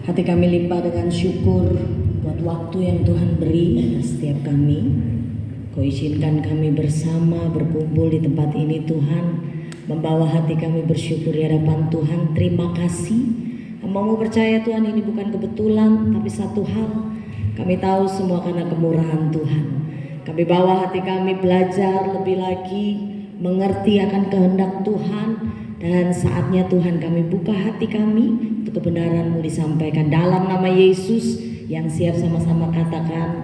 Hati kami limpah dengan syukur buat waktu yang Tuhan beri setiap kami. Kau izinkan kami bersama berkumpul di tempat ini Tuhan, membawa hati kami bersyukur di hadapan Tuhan. Terima kasih. Mau percaya Tuhan, ini bukan kebetulan, tapi satu hal, kami tahu semua karena kemurahan Tuhan. Kami bawa hati kami belajar lebih lagi, mengerti akan kehendak Tuhan. Dan saatnya Tuhan kami buka hati kami untuk kebenaran-Mu disampaikan dalam nama Yesus yang siap sama-sama katakan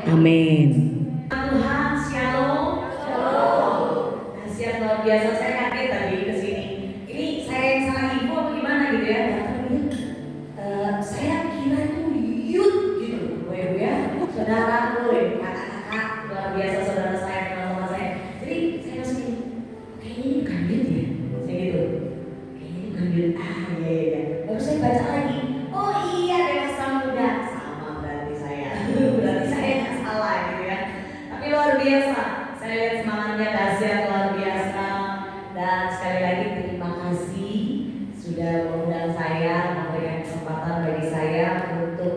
amin. Tuhan, shalom. Shalom. Nasihat luar biasa, saya kaget tadi ke sini. Ini saya yang salah info apa gimana gitu ya? Saya kira itu youth gitu, Bu ya. Saudara gue, kakak-kakak luar biasa saudara saya, teman-teman saya. Jadi saya masuk ini, kayaknya ini bukan youth ya. Gitu. Kayaknya iya. Lalu saya baca lagi, oh iya dewasa muda, sama berarti saya, berarti saya nggak salah gitu ya. Tapi luar biasa, saya lihat semangatnya dahsyat luar biasa. Dan sekali lagi terima kasih sudah mengundang saya, memberikan kesempatan bagi saya untuk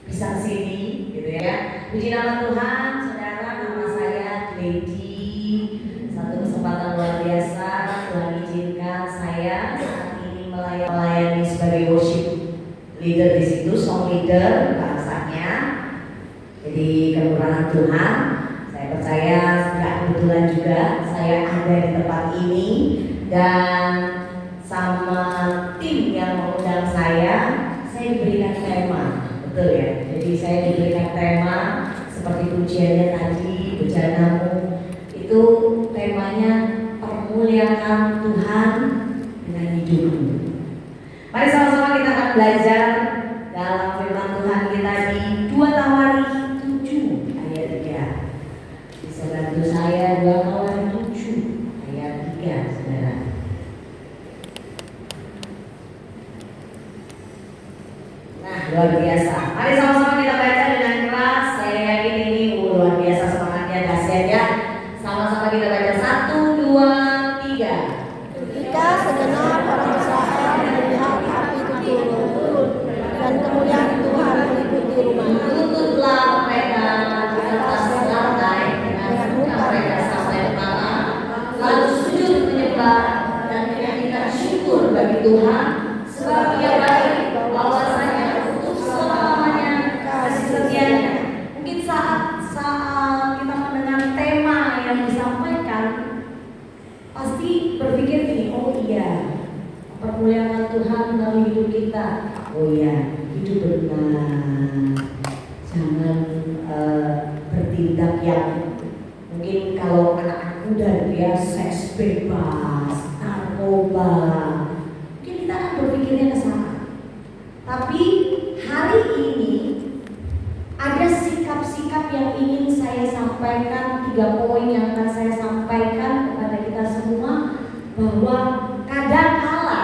bisa kesini gitu ya. Puji nama Tuhan, saudara, nama saya Lady. Satu kesempatan luar biasa, Tuhan izinkan saya saat ini melayani sebagai worship leader di situ, song leader bangsanya. Jadi kemurahan Tuhan, saya percaya tidak kebetulan juga saya ada di tempat ini dan sama tim yang mengundang saya diberikan tema, betul ya. Jadi saya diberikan tema seperti pujiannya tadi, bejanamu. Itu temanya permuliakan Tuhan dengan hidupmu. Mari sama-sama kita akan belajar dalam firman Tuhan kita di 2 Tawari 7 ayat 3. Bisa bantu saya 2 Tawari 7 ayat 3, saudara. Nah, luar biasa. Mari sama-sama kita baca dengan keras. Saya yakin ini luar biasa semangatnya, dahsyat ya. Sama-sama kita baca 1, 2, 3. Ketika segenap orang Israel melihat api itu turun dan kemuliaan Tuhan meliputi rumah, Tutuplah mereka di atas lantai dengan muka mereka sampai kepala, lalu sujud menyembah dan menyanyikan syukur bagi Tuhan, sebab Ia baik, bahwasanya untuk selama-lamanya kasih setianya. Mungkin saat kita mendengar tema yang disampaikan, pasti berpikir gini, oh iya, permuliakan Tuhan dalam hidup kita. Oh iya, hidup benar. Jangan bertindak yang mungkin kalau anak-anak muda dia seks bebas, narkoba. Mungkin kita akan berpikirnya ke sana. Tapi hari ini ada sikap-sikap yang ingin saya sampaikan, 3 poin yang akan saya sampaikan kepada kita semua, bahwa kadang-kala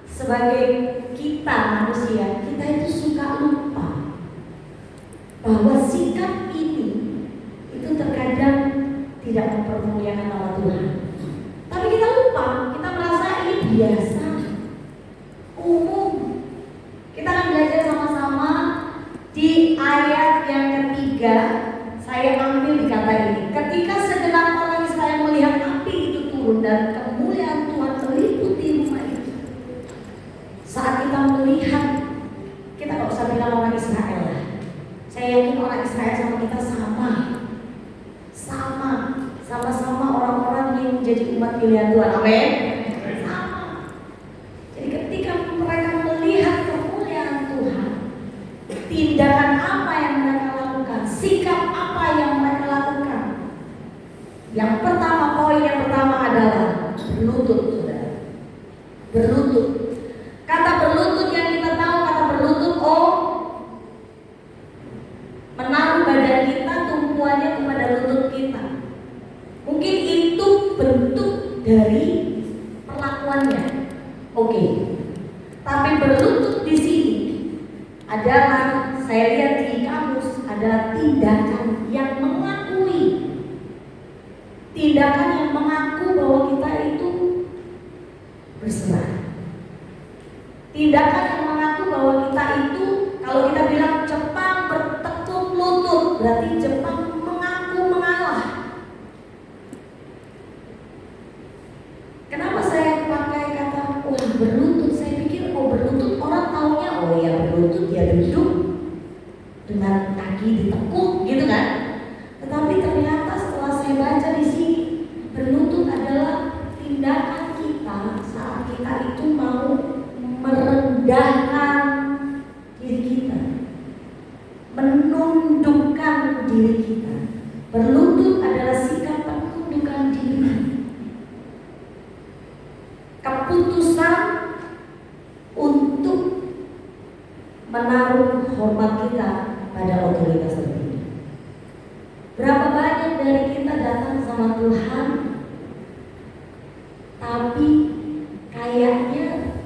sebagai kita manusia, kita itu suka lupa bahwa sikap ini itu terkadang tidak mempermuliakan nama Tuhan. Tapi kita lupa, kita merasa ini biasa, umum. Kita akan belajar sama-sama di ayat yang ketiga. Saya ambil di kata ini, ketika segenap orang Israel melihat api itu turun dan kemuliaan Tuhan meliputi rumah itu. Saat kita melihat, kita gak usah bilang orang Israel lah. Saya yakin orang Israel sama kita sama-sama orang-orang yang menjadi umat pilihan Tuhan. Amin. Sama. Jadi ketika mereka melihat kemuliaan Tuhan, tindakan apa yang mereka lakukan, sikap apa yang mereka lakukan. Yang pertama, poin yang pertama adalah berlutut, saudara. Berlutut. Kata berlutut yang kita tahu, kata berlutut, menaruh badan kita, tumpuannya kepada lutut kita. Mungkin itu bentuk dari perlakuannya. Oke. Tapi berlutut di sini adalah, saya lihat di kamus, adalah tindakan yang mengakui. Tindakan yang mengaku bahwa kita itu berserah. Tindakan yang mengaku bahwa kita itu, kalau kita bilang Jepang bertekuk lutut, berarti Jepang mengaku mengalah. Kenapa saya pakai kata wah berlutut? Saya pikir berlutut orang taunya ya berlutut ya duduk dengan kaki ditekuk gitu kan. Tetapi ternyata setelah saya baca di sini, berlutut adalah tindakan kita saat kita itu mau merendahkan diri kita, menundukkan diri kita. Berlutut adalah sikap penundukan diri, keputusan untuk menaruh hormat kita pada otoritas tertinggi. Berapa banyak dari kita datang sama Tuhan, tapi kayaknya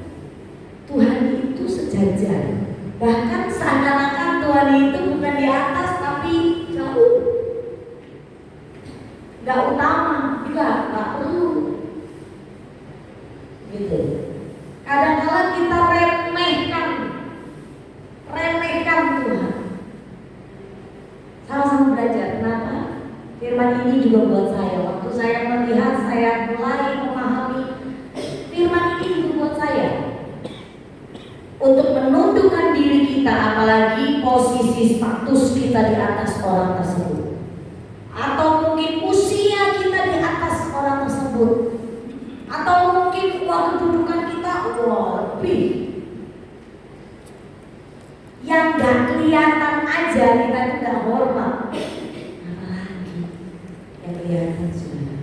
Tuhan itu sejajar. Bahkan seakan-akan Tuhan itu bukan di atas tapi jauh, gak utama juga, gak perlu gitu. Kadang-kadang kita remehkan Tuhan. Sama-sama belajar. Kenapa? Firman ini juga buat saya. Waktu saya melihat, saya mulai memahami firman ini juga buat saya. Untuk menundukkan diri kita, apalagi posisi status kita di atas orang tersebut, atau mungkin usia kita di atas orang tersebut, atau mungkin kedudukan kita lebih. Yang gak kelihatan aja kita itu gak hormat, apalagi yang kelihatan sudah.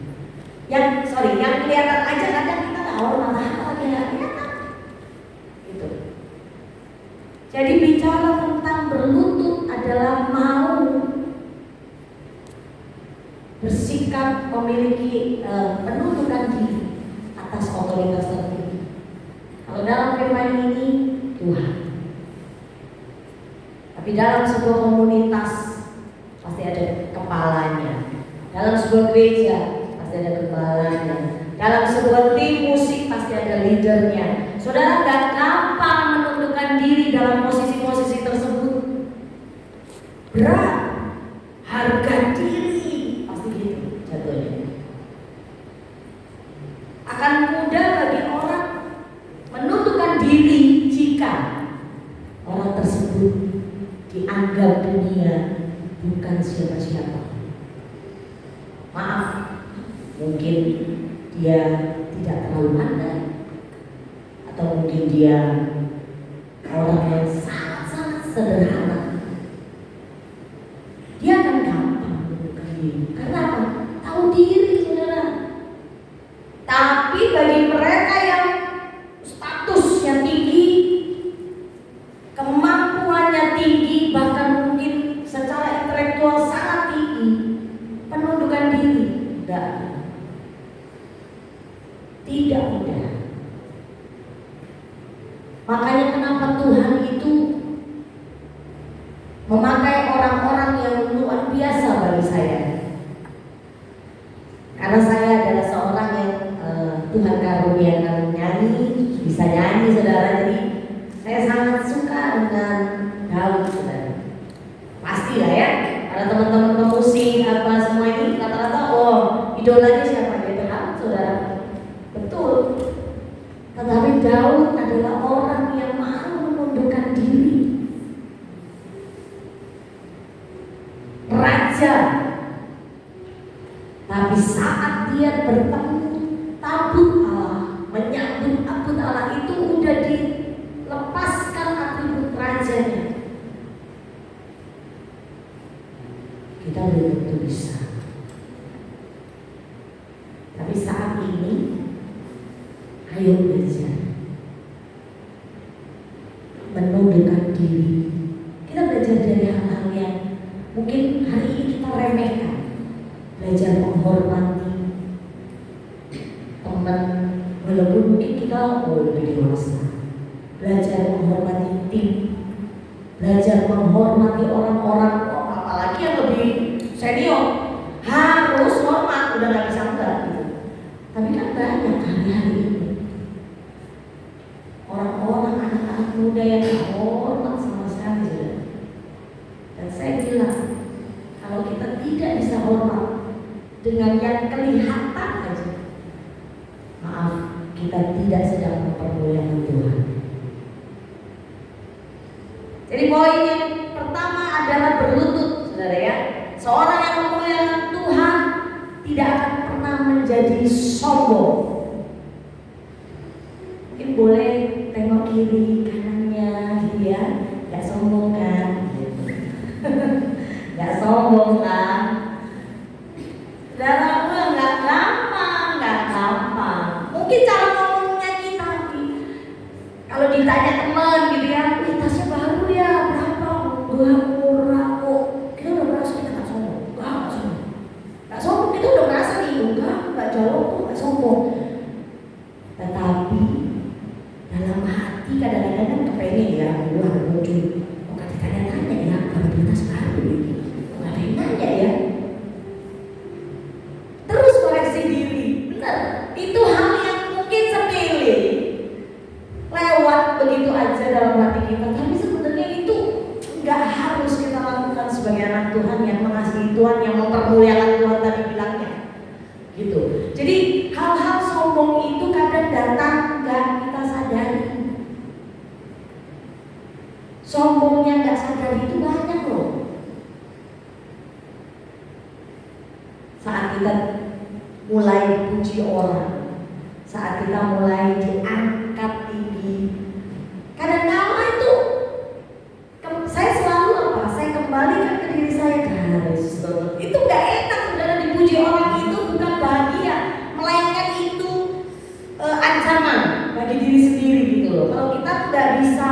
Yang kelihatan aja kadang kita gak hormat, apalagi yang gak kelihatan. Gitu. Jadi bicara tentang berlutut adalah mau bersikap memiliki penundukan diri atas otoritas tertinggi. Kalau dalam firman ini Tuhan. Tapi dalam sebuah komunitas pasti ada kepalanya. Dalam sebuah gereja pasti ada kepalanya. Dalam sebuah tim musik pasti ada leadernya. Saudara gak gampang menundukkan diri dalam posisi-posisi tersebut. Berat, harga diri pasti gitu jatuhnya. Akan mudah bagi orang menundukkan diri jika orang tersebut dianggap dunia bukan siapa-siapa. Maaf, mungkin dia tidak terlalu pandai, atau mungkin dia orang yang sangat-sangat sederhana. Dia akan gampang menundukkan diri. Karena apa? Tahu diri, saudara. Tapi bagi mereka yang statusnya tinggi, kemampuannya tinggi, bahkan mungkin secara intelektual sangat tinggi, penundukan diri tidak mudah. Makanya kenapa Tuhan itu memakai orang-orang yang luar biasa bagi saya. Karena saya adalah seorang yang Tuhan karuniakan nyanyi, bisa nyanyi, saudara. Jadi saya sangat suka dengan Daud, saudara. Pastilah ya, ada teman-teman pemusik apa semua ini rata-rata idolanya siapa? Ya Daud, saudara. Betul. Tetapi Daud adalah orang yang mau menundukkan diri. Raja. Tapi saat dia bertemu tabut Allah, menyambut tabut Allah, itu udah dilepaskan atribut rajanya. Kita belum tentu bisa. Tapi saat ini ayo belajar menundukkan diri. Kita belajar dari hal-hal yang mungkin hari ini kita remehkan. Belajar menghormati teman, walaupun mungkin kita lebih dewasa. Belajar menghormati tim, belajar menghormati orang-orang, apalagi yang lebih senior, harus hormat, udah gak bisa enggak gitu. Tapi kan banyak hari-hari ini orang-orang, anak-anak muda yang hormat Jadi poin yang pertama adalah berlutut, saudara ya. Seorang yang memuliakan Tuhan tidak akan pernah menjadi sombong. Mungkin boleh tengok kiri kanannya, gitu ya. Gak sombong kan? Gak sombong kan? Saudara, nggak gampang. Mungkin cara ngomongnya kita, kalau ditanya teman gitu ya, tasnya baru ya, berapa? Murah kok. Kita udah merasa kita nggak sombong. Nggak sombong, kita udah merasa nih, nggak jauh kok, nggak sombong. Tetapi dalam hati kadang-kadang kan kepengen ya, wah muncul. Kok ditanya-tanya ya, kalau tas baru ini, nggak ada yang nanya ya. Terus koreksi diri, benar. Itu hal yang mungkin sepele, lewat begitu aja dalam hati kita. Tapi sebenarnya itu nggak harus kita lakukan sebagai anak Tuhan yang mengasihi Tuhan, yang mempermuliakan Tuhan tadi bilangnya, gitu. Jadi hal-hal sombong itu kadang datang nggak kita sadari. Sombongnya nggak sadar itu banyak loh. Saat kita mulai dipuji orang, saat kita mulai diangkat tinggi, kadang-kala itu saya selalu saya kembalikan ke diri saya, guys. Itu nggak enak, saudara, dipuji orang itu bukan bahagia, melainkan itu ancaman bagi diri sendiri gitu loh. Kalau kita nggak bisa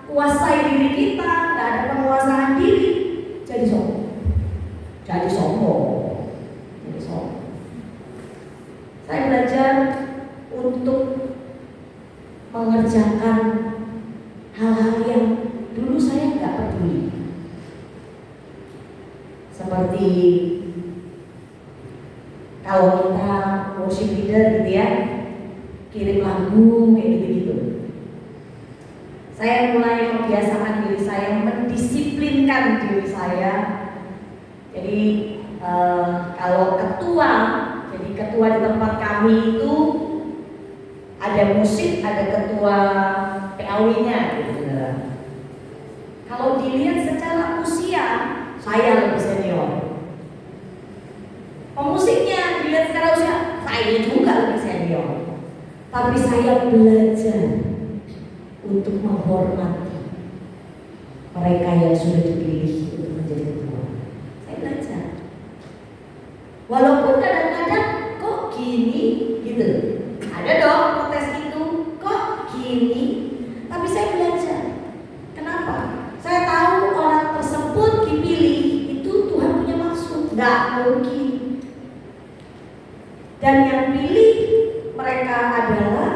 kuasai diri kita, nggak ada penguasaan diri, jadi sombong. Saya belajar untuk mengerjakan hal-hal yang dulu saya nggak peduli, seperti kalau kita worship leader gitu ya, kirim lagu kayak gitu-gitu. Saya mulai membiasakan diri saya, mendisiplinkan diri saya. Jadi kalau ketua di tempat kami itu ada musik, ada ketua PAW-nya gitu. Kalau dilihat secara usia, saya lebih senior. Pemusiknya dilihat secara usia, saya juga lebih senior. Tapi saya belajar untuk menghormati mereka yang sudah dipilih untuk menjadi ketua. Saya belajar. Walaupun kadang-kadang kok gini gitu, ada dong protes itu, kok gini. Tapi saya belajar. Kenapa? Saya tahu orang tersebut dipilih itu Tuhan punya maksud. Nggak mungkin. Dan yang pilih mereka adalah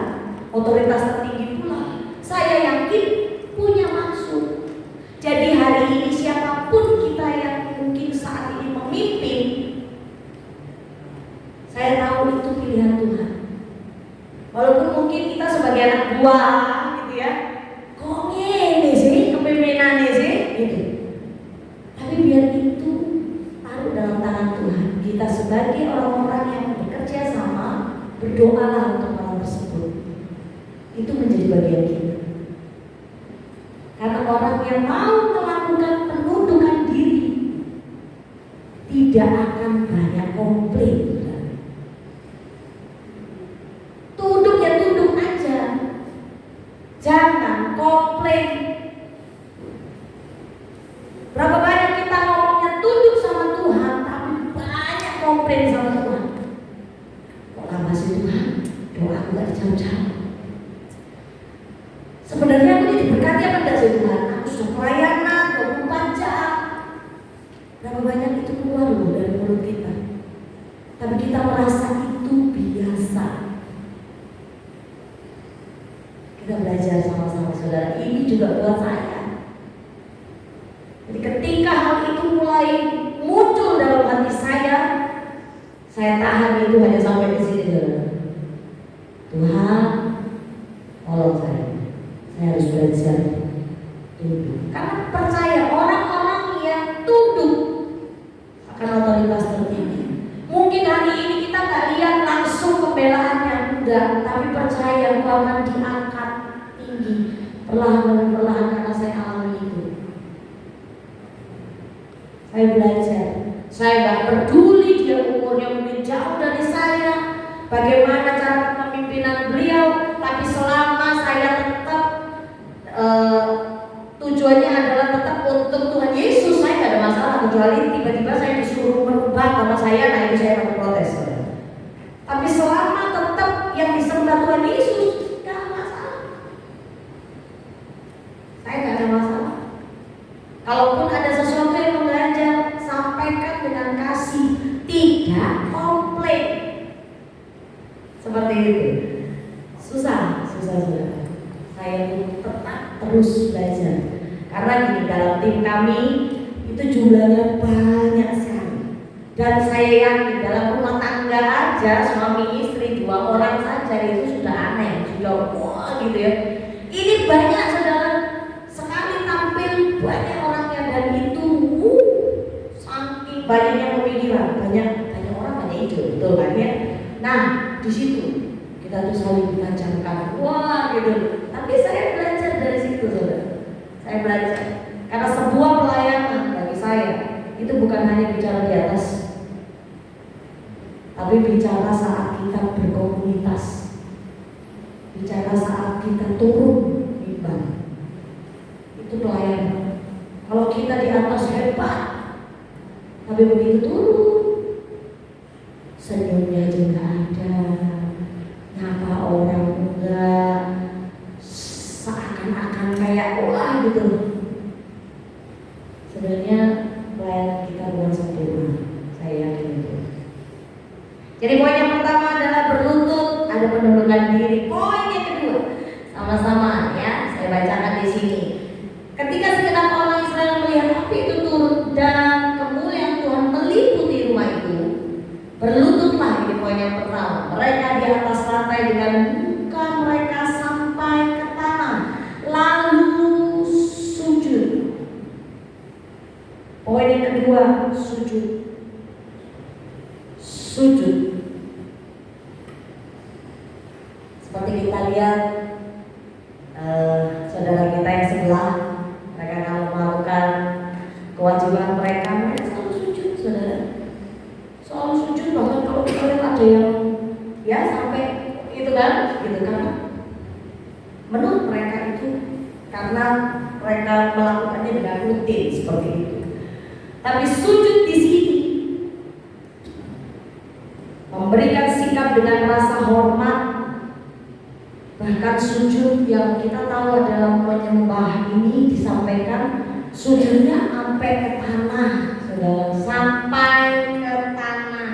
otoritas tertinggi pula. Saya yakin punya maksud. Jadi hari ini siapapun kita yang mungkin saat ini memimpin, saya tahu itu pilihan Tuhan. Walaupun mungkin kita sebagai anak buah gitu ya, kok ini sih kepemimpinannya sih gitu. Tapi biar itu taruh dalam tangan Tuhan. Kita sebagai orang-orang yang bekerja sama, berdoalah untuk orang tersebut. Itu menjadi bagian kita. Karena orang yang mau melakukan penundukan diri tidak akan banyak komplain. Tunduk ya tunduk aja, jangan komplain. Berapa banyak kita ngomongnya tunduk sama Tuhan, tapi banyak komplain sama Tuhan. Kok lama sih Tuhan, doa aku gak dijawab-jawab. Sebenarnya aku ini diberkati apa enggak sih Tuhan? Aku sudah pelayanan 24 jam. Berapa banyak itu keluar loh dari mulut kita. Tapi kita merasa itu biasa. Kita belajar sama-sama saudara. Ini juga buat saya. Jadi ketika hal itu mulai muncul dalam hati saya tahan itu hanya sampai di sini saudara. Tuhan, tolong saya harus belajar tunduk. Karena percaya orang-orang yang tunduk akan otoritas tertinggi. Mungkin hari ini kita nggak lihat langsung pembelaannya, enggak, tapi percaya bahwa akan diangkat tinggi perlahan-lahan karena saya alami itu. peduli, dia umurnya mungkin jauh dari saya, bagaimana cara kepemimpinan beliau, tapi selama saya tetap tujuannya adalah tetap untuk Tuhan Yesus, saya nggak ada masalah. Kecuali tiba-tiba saya disuruh merubah agama saya, nah itu saya akan protes. Tapi selama tetap yang disembah Tuhan Yesus, nggak ada masalah. Saya nggak ada masalah. Kalaupun ada sesuatu yang mengganjal, sampaikan dengan kasih, tidak komplain. Seperti itu. Susah. Saya tetap terus belajar. Karena gini, dalam tim kami itu jumlahnya banyak sekali. Dan saya yakin dalam rumah tangga aja suami istri 2 orang saja itu sudah aneh, sudah wah gitu ya. Ini banyak saudara, sekali tampil banyak orangnya, dan itu saking banyaknya pemikiran, banyak orang banyak ide, betul kan ya? Nah di situ kita tuh saling mengajarkan, wah gitu. Tapi saya belajar dari situ saudara. Saya belajar karena sebuah pelayanan bagi saya itu bukan hanya bicara di atas, tapi bicara saat kita berkomunitas, bicara saat kita turun mimbar. Itu pelayanan. Kalau kita di atas hebat, tapi begitu turun, senyumnya aja nggak ada, nyapa orang enggak, seakan-akan kayak wah gitu. Sebenarnya pelayanan kita bukan sempurna, saya yakin itu. Jadi poin yang pertama adalah berlutut, ada penundukan diri. Poin yang kedua, sama-sama ya, saya bacakan di sini. Ketika segenap orang Israel melihat api itu turun dan kemuliaan Tuhan meliputi rumah itu, berlututlah, ini poin yang pertama. Mereka di atas lantai dengan muka mereka sampai ke tanah, lalu sujud. Poin yang kedua, sujud. Seperti kita lihat saudara kita yang sebelah, mereka kalau melakukan kewajiban mereka selalu sujud, saudara. Selalu sujud, bahkan kalau kita lihat ada yang ya sampai itu kan, gitu kan. Menurut mereka itu karena mereka melakukannya dengan rutin seperti itu. Tapi sujud di sini memberikan sikap dengan rasa hormat. Bahkan sujud yang kita tahu adalah menyembah ini disampaikan sujudnya sampai ke tanah, saudara, sampai ke tanah.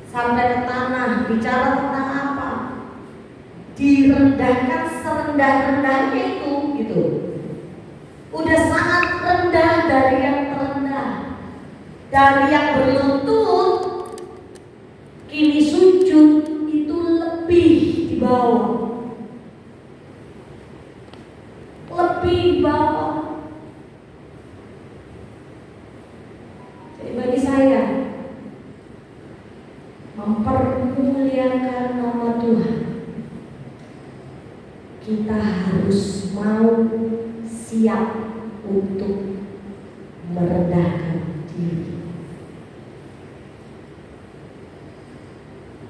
Sampai ke tanah, bicara tentang apa? Direndahkan serendah-rendahnya itu, gitu. Udah sangat rendah dari yang terendah, dari yang berlutut, kini sujud itu lebih di bawah, lebih di bawah. Jadi bagi saya, mempermuliakan nama Tuhan, kita harus mau siap untuk merendahkan diri.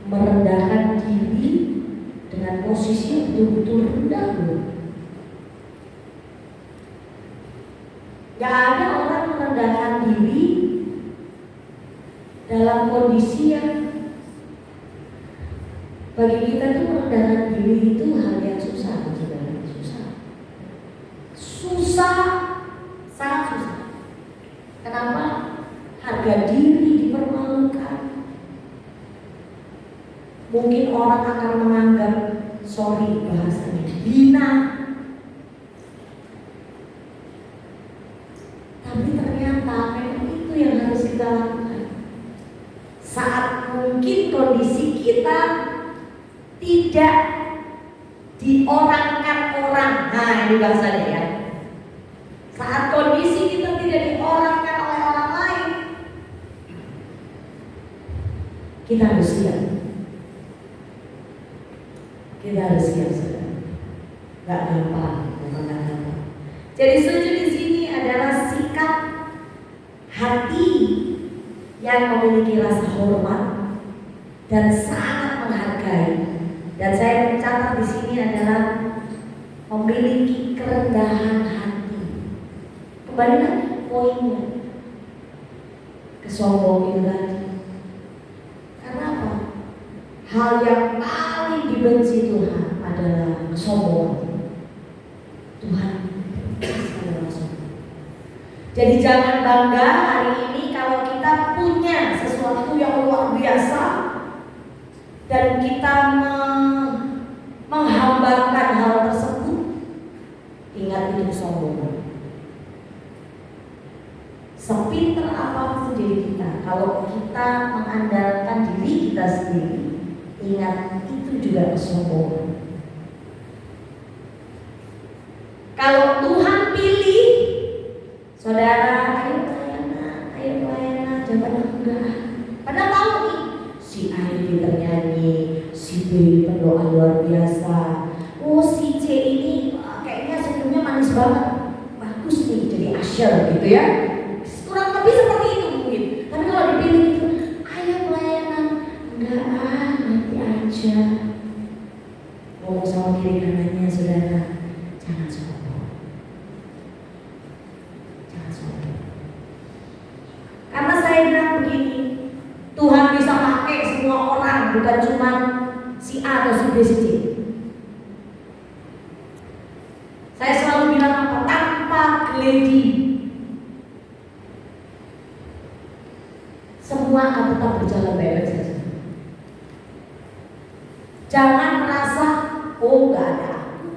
Merendahkan diri dengan posisi yang betul-betul rendah loh. Gak ada orang merendahkan diri dalam kondisi yang bagi kita tuh merendahkan diri itu hal yang susah, saudara. Susah, sangat susah. Kenapa? Harga diri dipermalukan. Mungkin orang akan menganggap, sorry bahasanya, hina. Tapi ternyata memang itu yang harus kita lakukan. Saat mungkin kondisi kita tidak diorangkan orang, nah ini bahasanya ya. Saat kondisi kita tidak diorangkan oleh orang lain, kita harus siap. Kita harus siap, saudara. Gak gampang, memang gak gampang. Jadi sujud di sini adalah sikap hati yang memiliki rasa hormat dan sangat menghargai. Dan saya mencatat di sini adalah memiliki kerendahan hati. Kembali lagi poinnya, kesombongan itu tadi. Karena apa? Hal yang paling dibenci Tuhan adalah kesombongan. Tuhan adalah sombong. Jadi jangan bangga hari ini kalau kita punya sesuatu yang luar biasa dan kita menghambakan hal tersebut. Ingat itu kesombongan. Sepinter apapun diri kita, kalau kita mengandalkan diri kita sendiri, ingat itu juga kesombongan. Kalau Tuhan pilih, saudara, ayo pelayanan, jangan enggak. Padahal tahu nih, si A ini pintar nyanyi, si B ini berdoa luar biasa, oh si C ini kayaknya senyumnya manis banget, bagus nih jadi usher gitu ya. Kurang lebih seperti itu mungkin. Tapi kalau dipilih itu, ayo pelayanan, enggak nanti aja. Ngomong sama kiri kanannya, saudara, jangan sombong. Jangan sombong. Karena saya bilang begini, Tuhan bisa pakai semua orang, bukan cuma si A atau si B, si C. Saya selalu bilang apa? Tanpa geledi, semua akan tetap berjalan baik-baik saja. Jangan merasa, oh gak ada aku,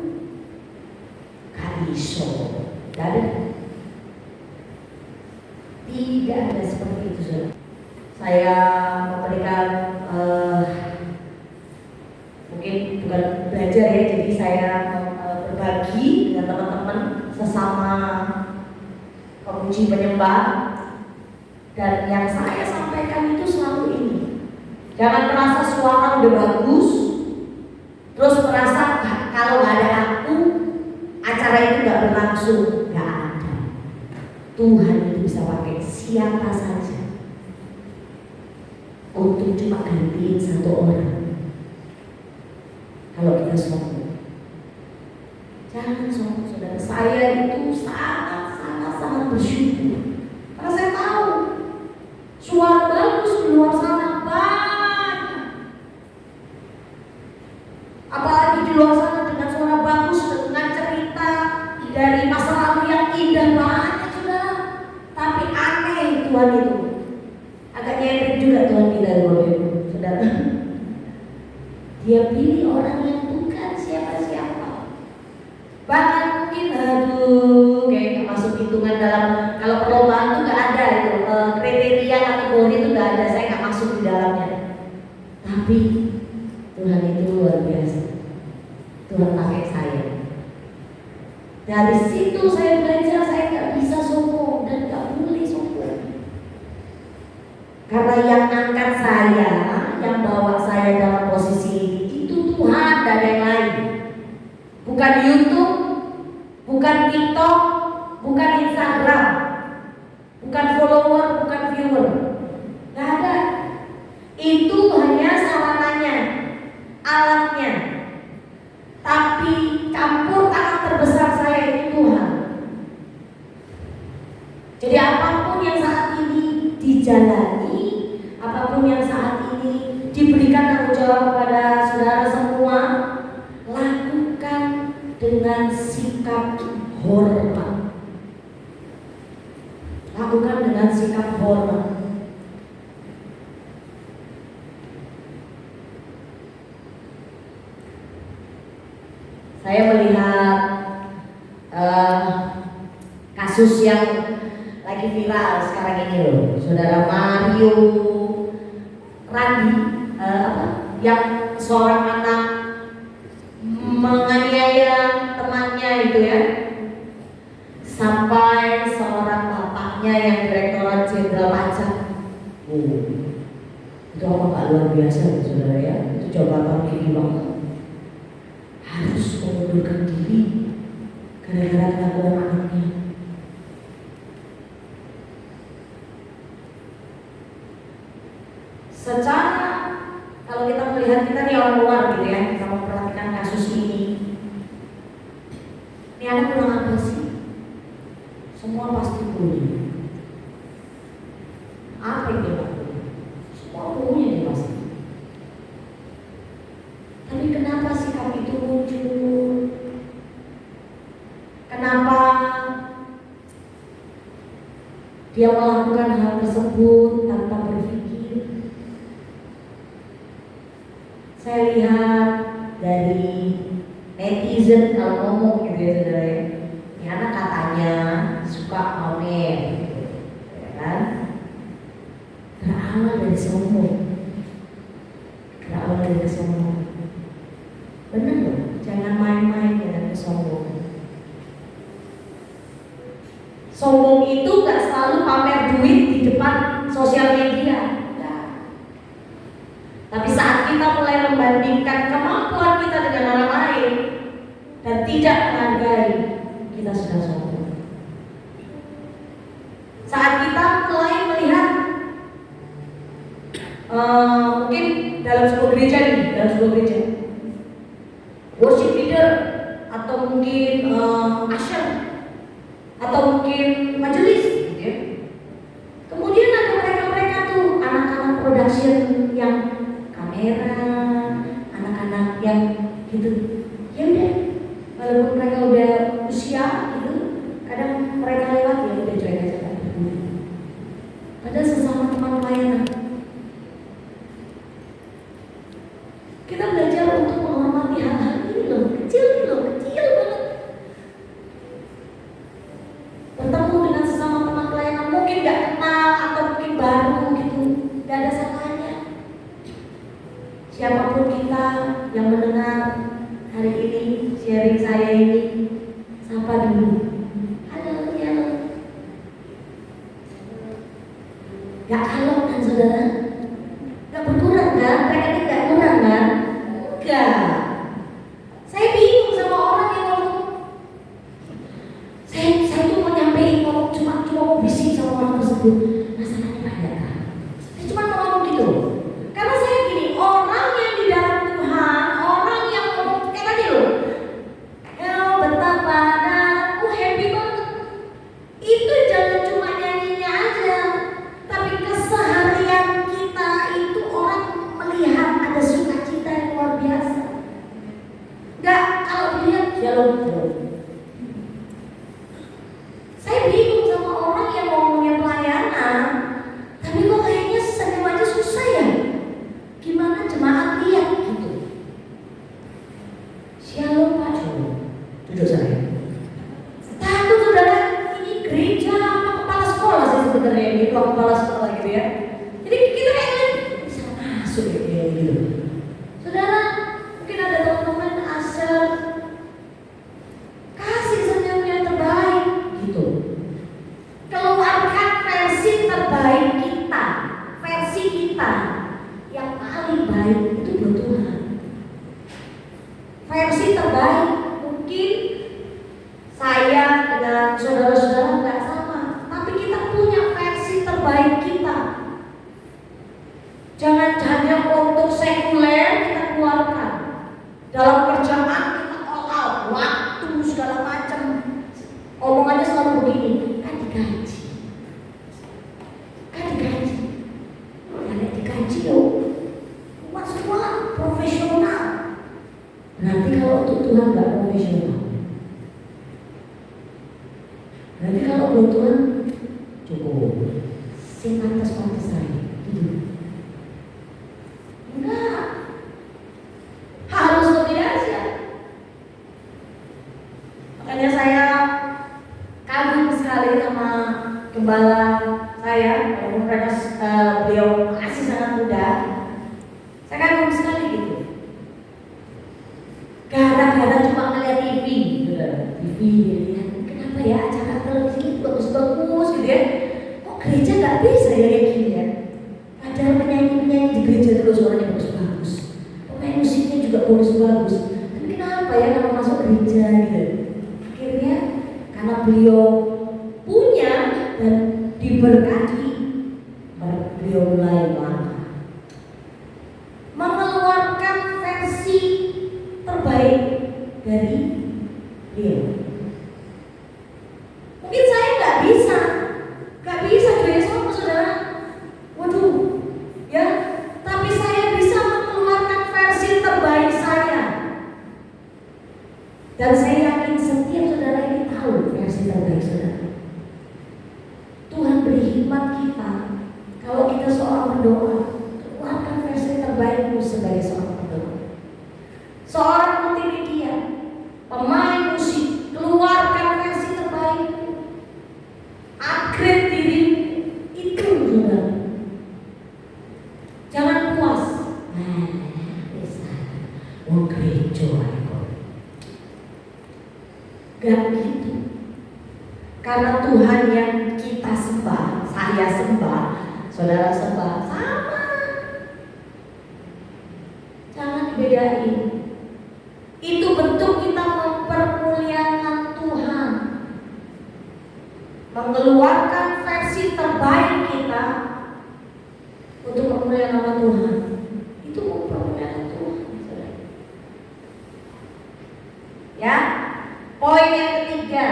gak iso, gak ada. Tidak ada seperti itu, saudara. Saya memberikan mungkin bukan belajar ya, jadi saya berbagi dengan teman-teman sesama pemuji penyembah. Dan yang saya sampaikan itu selalu ini, jangan merasa suara udah bagus terus merasa kalau gak ada aku acara itu gak berlangsung. Gak ada. Tuhan itu bisa pakai siapa saja untuk cuma gantiin satu orang. Kalau kita sombong, jangan sombong, saudara. Saya itu sangat bersyukur karena saya tahu suara bagus di luar sana banyak. Apalagi di luar sana dengan suara bagus, dengan cerita dari masa lalu yang indah banyak, saudara. Tapi aneh Tuhan itu. Agak nyentrik juga Tuhan kita, saudara. Dia pilih orang yang bukan siapa-siapa. Bahkan mungkin kayak gak masuk hitungan dalam, kalau perlombaan tuh gak ada itu kriteria kategori itu gak ada, saya gak masuk di dalamnya. Tapi Tuhan itu luar biasa. Tuhan pakai saya. Dari situ saya belajar, saya gak bisa sombong dan gak boleh sombong. Karena yang angkat saya, yang bawa saya dalam posisi ini itu Tuhan, gak ada yang lain. Bukan YouTube, bukan TikTok, bukan Instagram, bukan follower, bukan viewer. Gak ada. Itu hanya sarananya, alatnya. Tapi campur tangan terbesar saya itu Tuhan. Jadi apapun yang saat ini dijalani, apapun yang saat ini diberikan tanggung jawab kepada saudara semua, lakukan dengan sikap hormat. Lakukan dengan sikap hormat. Saya melihat kasus yang lagi viral sekarang ini loh, saudara Mario Randi, yang seorang anak menganiaya temannya itu ya, sampai seorang bapaknya yang Direktorat Jenderal Pajak. Itu apa gak luar biasa saudara ya, itu jabatan tinggi banget, harus mengundurkan diri gara-gara kelakuan anaknya. anak kurang apa sih? Semua pasti punya. Apa yang dia lakukan? Semua punya dia pasti. Tapi kenapa sikap itu muncul? Kenapa dia melakukan hal tersebut tanpa berpikir? Saya lihat dari netizen kalau ngomong gitu ya saudara ya, ini anak katanya suka pamer gitu, ya kan? Berawal dari sombong, berawal dari kesombongan. Benar loh, jangan main-main dengan kesombongan. Sombong itu gak selalu pamer duit di depan sosial media. Tapi saat kita mulai membandingkan kemampuan kita dengan orang lain dan tidak menghargai, kita sudah sombong. Saat kita mulai melihat mungkin dalam sebuah gereja worship leader atau mungkin usher atau mungkin majelis gitu ya. Kemudian ada mereka tuh anak-anak production yang kamera, anak-anak yang gitu. Ya udah, walaupun mereka udah usia gitu, kadang mereka lewat ya udah cuek aja kan. Padahal sesama teman pelayanan. Kita belajar untuk menghormati hal-hal ini loh, kecil banget. Bertemu dengan sesama teman pelayanan, mungkin gak kenal atau mungkin baru gitu, gak ada salahnya. Siapapun kita yang mendengar hari ini, sharing saya ini, sapa dulu. Halo, ya. Gak kalem kan saudara? Gak berkurang kan? Mereka ini gak kurang kan? Enggak. Saya bingung sama orang yang ngomong. Saya tuh mau nyampein ngomong cuma mau bisik sama orang tersebut. Masalahnya banyak kan? Saya cuma mau ngomong gitu. Karena saya gini, orang yang di dalam Tuhan, orang yang ngomong kayak tadi loh, betapa aku happy banget. Itu jangan cuma nyanyinya aja, tapi keseharian kita itu orang melihat ada sukacita yang luar biasa. Enggak, kalau dilihat shalom. Saya bingung sama orang yang ngomongnya pelayanan, tapi kok kayaknya senyum aja susah ya. Gimana jemaat lihat gitu? Shalom Pak, shalom. Duduk saya. Takut saudara, ini gereja apa kepala sekolah sih sebenarnya ini, kepala sekolah gitu ya. Jadi kita kayaknya bisa masuk ya gitu. Saudara, mungkin ada teman-teman asal kasih senyum yang terbaik gitu. Keluarkan versi terbaik kita, versi kita yang paling baik itu buat Tuhan. Versi terbaik mungkin saya dengan saudara-saudara nggak sama, tapi kita punya versi terbaik kita. Jangan hanya untuk sekuler kita keluarkan. Dalam kerjaan kita all out, waktu segala macam. Omongannya selalu begini, kan digaji. Karena digaji loh. Buat semua profesional. Nanti kalau untuk Tuhan nggak profesional. Nanti kalau buat Tuhan cukup. Sing pantas saya gitu. Enggak. Harus lebih dahsyat. Makanya saya kagum sekali sama gembala saya, walaupun beliau masih sangat muda. Saya kagum sekali gitu. Gara-gara cuma ngeliat TV, dilihat kenapa ya acara televisi itu bagus-bagus gitu ya. Kok gereja nggak bisa ya kayak gini ya? Padahal penyanyi-penyanyi di gereja terus suaranya bagus-bagus, pemain musiknya juga bagus-bagus. Tapi kenapa ya kalau masuk gereja gitu? Akhirnya karena beliau punya dan diberkati, beliau mulai mengeluarkan versi terbaik dari beliau. begitu. Karena Tuhan yang kita sembah, saya sembah, saudara sembah, sama. Jangan dibedain. Itu bentuk kita mempermuliakan Tuhan, mengeluarkan versi terbaik kita untuk memuliakan nama Tuhan. Itu mempermuliakan Tuhan, saudara. Ya, poin yang ketiga.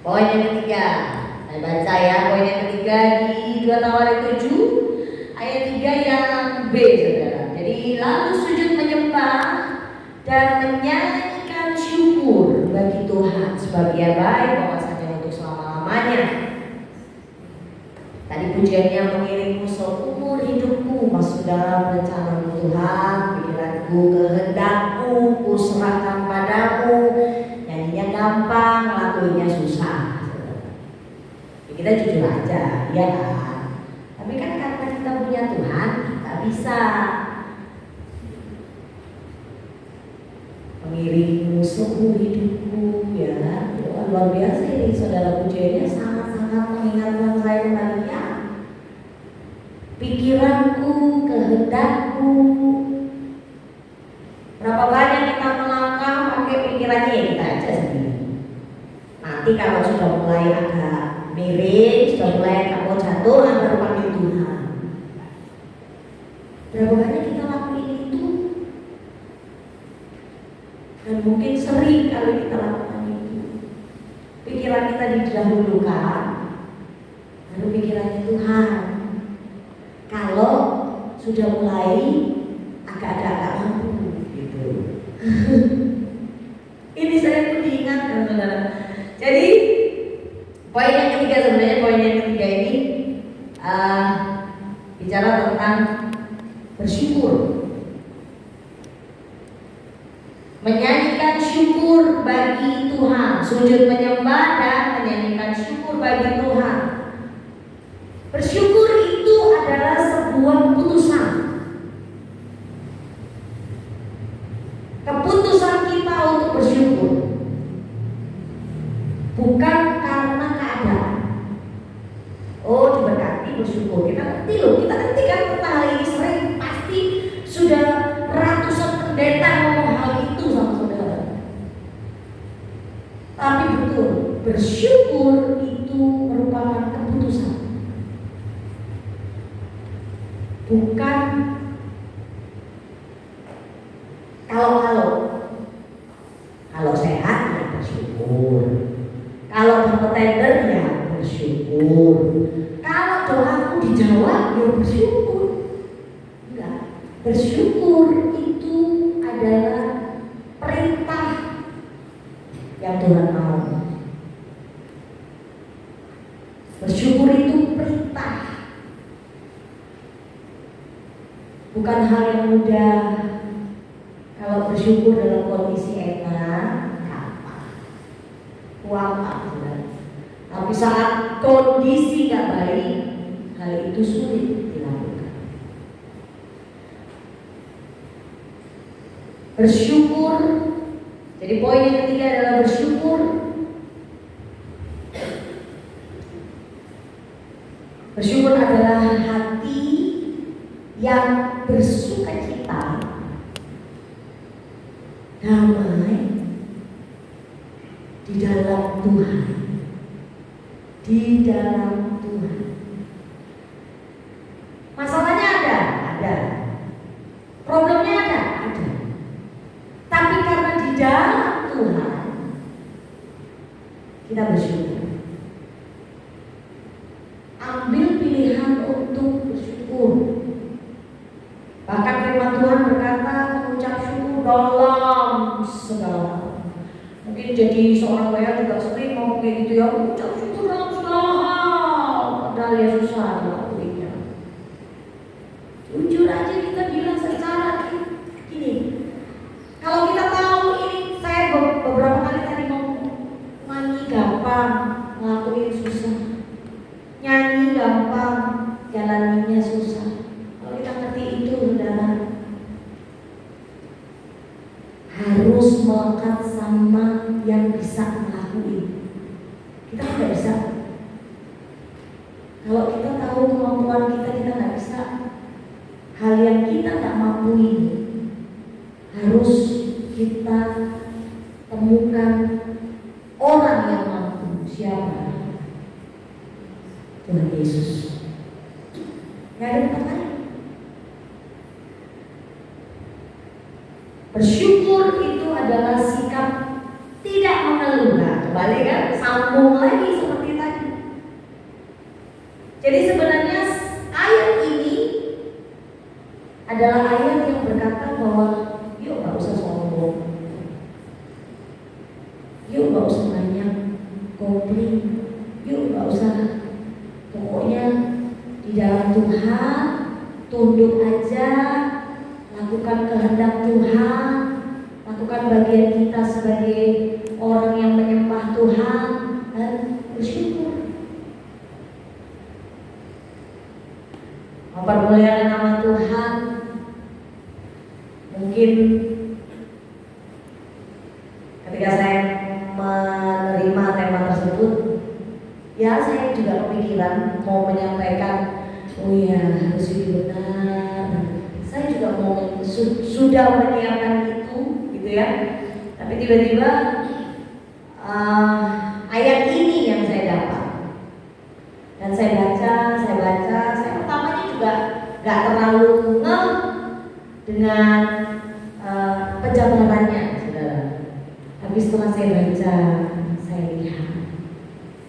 Poin yang ketiga, saya baca ya. Poin yang ketiga di 2 Tawarik 7 ayat 3 yang B, saudara. Jadi lalu sujud menyembah dan menyanyikan syukur bagi Tuhan sebagai baik bahwasanya untuk selama-lamanya. Tadi pujiannya mengiringmu seumur hidupku, masuk dalam rencana Tuhan, pikiranku, kehendakku, kuserahkan padamu. Nyanyinya gampang, lakuinnya susah. Ya, kita jujur aja, ya kan? Tapi kan karena kita punya Tuhan, kita bisa. Mengiringmu seumur hidupku, ya. Luar biasa ini, saudara, pujiannya sangat-sangat mengingatkan saya kembali ya. Pikiranku, kehendakku. Berapa banyak kita melangkah pakai pikirannya, ya kita aja sendiri. Nanti kalau sudah mulai agak miring, sudah mulai agak mau jatuh, baru panggil Tuhan. Berapa banyak kita lakuin itu? Dan mungkin sering kali kita lakukan itu. Pikiran kita didahulukan, lalu pikirannya Tuhan. Kalau sudah mulai agak-agak mampu gitu. Ini saya pun diingatkan, saudara. Jadi poin yang ketiga, sebenarnya poin yang ketiga ini bicara tentang bersyukur. Menyanyikan syukur bagi Tuhan, sujud menyembah dan menyanyikan syukur bagi Tuhan. Bersyukur itu adalah sebuah keputusan. Keputusan kita untuk bersyukur, bukan karena keadaan. Oh, diberkati bersyukur. Kita ngerti loh, kita ngerti kan tentang hal ini, sering pasti sudah ratusan pendeta ngomong hal itu sama saudara. Tapi betul, bersyukur itu merupakan keputusan, bukan kalau sehat ya bersyukur, kalau dapat tender ya bersyukur, kalau doaku dijawab ya bersyukur. Enggak, bersyukur itu adalah perintah yang Tuhan mau. Bersyukur itu perintah, bukan hal yang mudah. Kalau bersyukur dalam kondisi enak, gampang, gampang. Tapi saat kondisi gak baik, hal itu sulit dilakukan. Bersyukur. Jadi poin yang ketiga adalah bersyukur. Bersyukur adalah hati yang bersukacita, damai di dalam Tuhan. Di dalam Tuhan. Masalahnya ada. Problemnya ada. Tapi karena di dalam Tuhan, kita bersyukur. Ambil pilihan untuk bersyukur. Bahkan firman Tuhan berkata, mengucap syukur dalam segala. Mungkin jadi seorang kaya juga sering ngomong kayak gitu ya, mengucap syukur dalam segala hal. Padahal ya susah dilakuinnya. Jujur aja kita bilang secara gini. Kalau kita tahu ini, saya beberapa kali tadi ngomong, nyanyi gampang, ngelakuin susah. Nyanyi gampang, jalaninnya susah. Kalau kita ngerti itu, saudara, harus melekat sama yang yang bisa melakukan. Kita nggak bisa. Kalau kita tahu kemampuan kita, kita nggak bisa. Hal yang kita nggak mampu ini harus kita temukan orang yang mampu. Siapa? Tuhan Yesus. Nggak ada tempat lain. Bersyukur itu adalah sikap tidak mengeluh. Nah, kembali kan, sambung lagi seperti tadi. Jadi sebenarnya ayat ini adalah ayat yang berkata bahwa yuk gak usah sombong, yuk gak usah banyak komplain, yuk gak usah, pokoknya di dalam Tuhan tunduk aja, lakukan kehendak Tuhan, lakukan bagian kita sebagai orang yang menyembah Tuhan dan bersyukur. Mempermuliakan nama Tuhan. Mungkin ketika saya menerima tema tersebut, ya saya juga kepikiran mau menyampaikan, oh ya harus hidup benar. Saya juga mau sudah menyiapkan itu, gitu ya. Tapi tiba-tiba ayat ini yang saya dapat, dan saya baca. Saya pertamanya juga nggak terlalu ngeh dengan penjabarannya, saudara. Tapi setelah saya baca, saya lihat,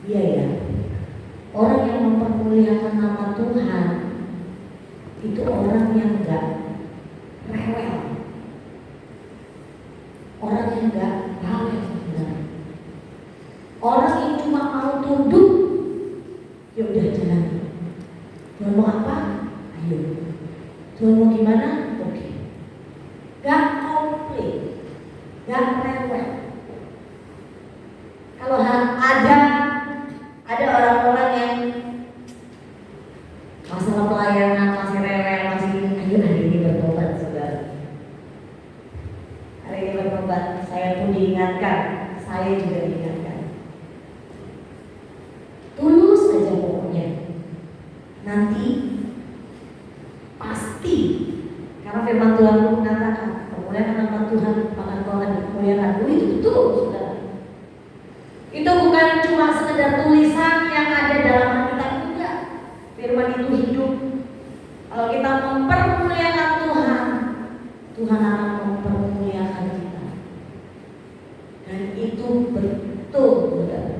iya ya, orang yang mempermuliakan nama Tuhan itu orang yang enggak rewel, orang yang enggak bawel, orang yang cuma mau tunduk, ya udah jalan. Tuhan mau apa? Ayo. Tuhan mau gimana? Oke. Gak komplain, gak rewel. Kalau ada orang-orang yang masalah pelayanan masih rewel, masih ayo hari ini bertobat, saudara. Hari ini bertobat, saya pun diingatkan, saya juga diingatkan. Tulus aja pokoknya. Nanti pasti, karena firman Tuhan pun mengatakan, permuliakan nama Tuhan maka kau akan dimuliakan. Itu betul, saudara. Itu bukan cuma sekedar tulisan yang ada dalam Alkitab, enggak. Firman itu hidup. Kalau kita mempermuliakan Tuhan, Tuhan akan mempermuliakan kita. Dan itu betul, saudara.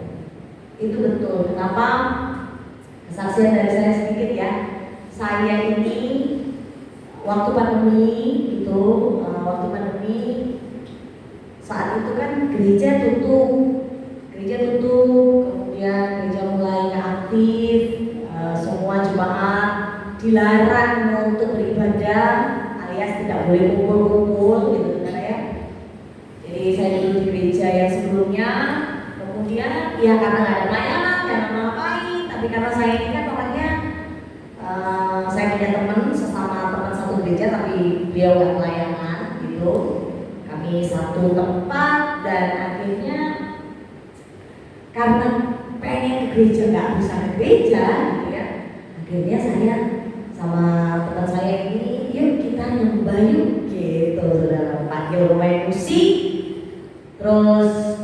Itu betul. Kenapa? Kesaksian dari saya sedikit ya. Saya ini waktu pandemi itu, saat itu kan gereja tutup, kemudian gereja mulai nggak aktif, semua jemaat dilarang untuk beribadah, alias tidak boleh kumpul-kumpul, gitu kan ya. Jadi saya dulu di gereja yang sebelumnya, kemudian ya karena nggak ada pelayanan, jangan ngapain. Tapi karena saya ini kan orangnya, saya punya teman sesama teman satu gereja, tapi beliau nggak pelayanan, gitu. Kami satu tempat dan akhirnya karena pengen ke gereja nggak bisa ke gereja, gitu ya. Akhirnya saya sama teman saya ini, yuk kita nyoba yuk, gitu. Saudara panggil main musik, terus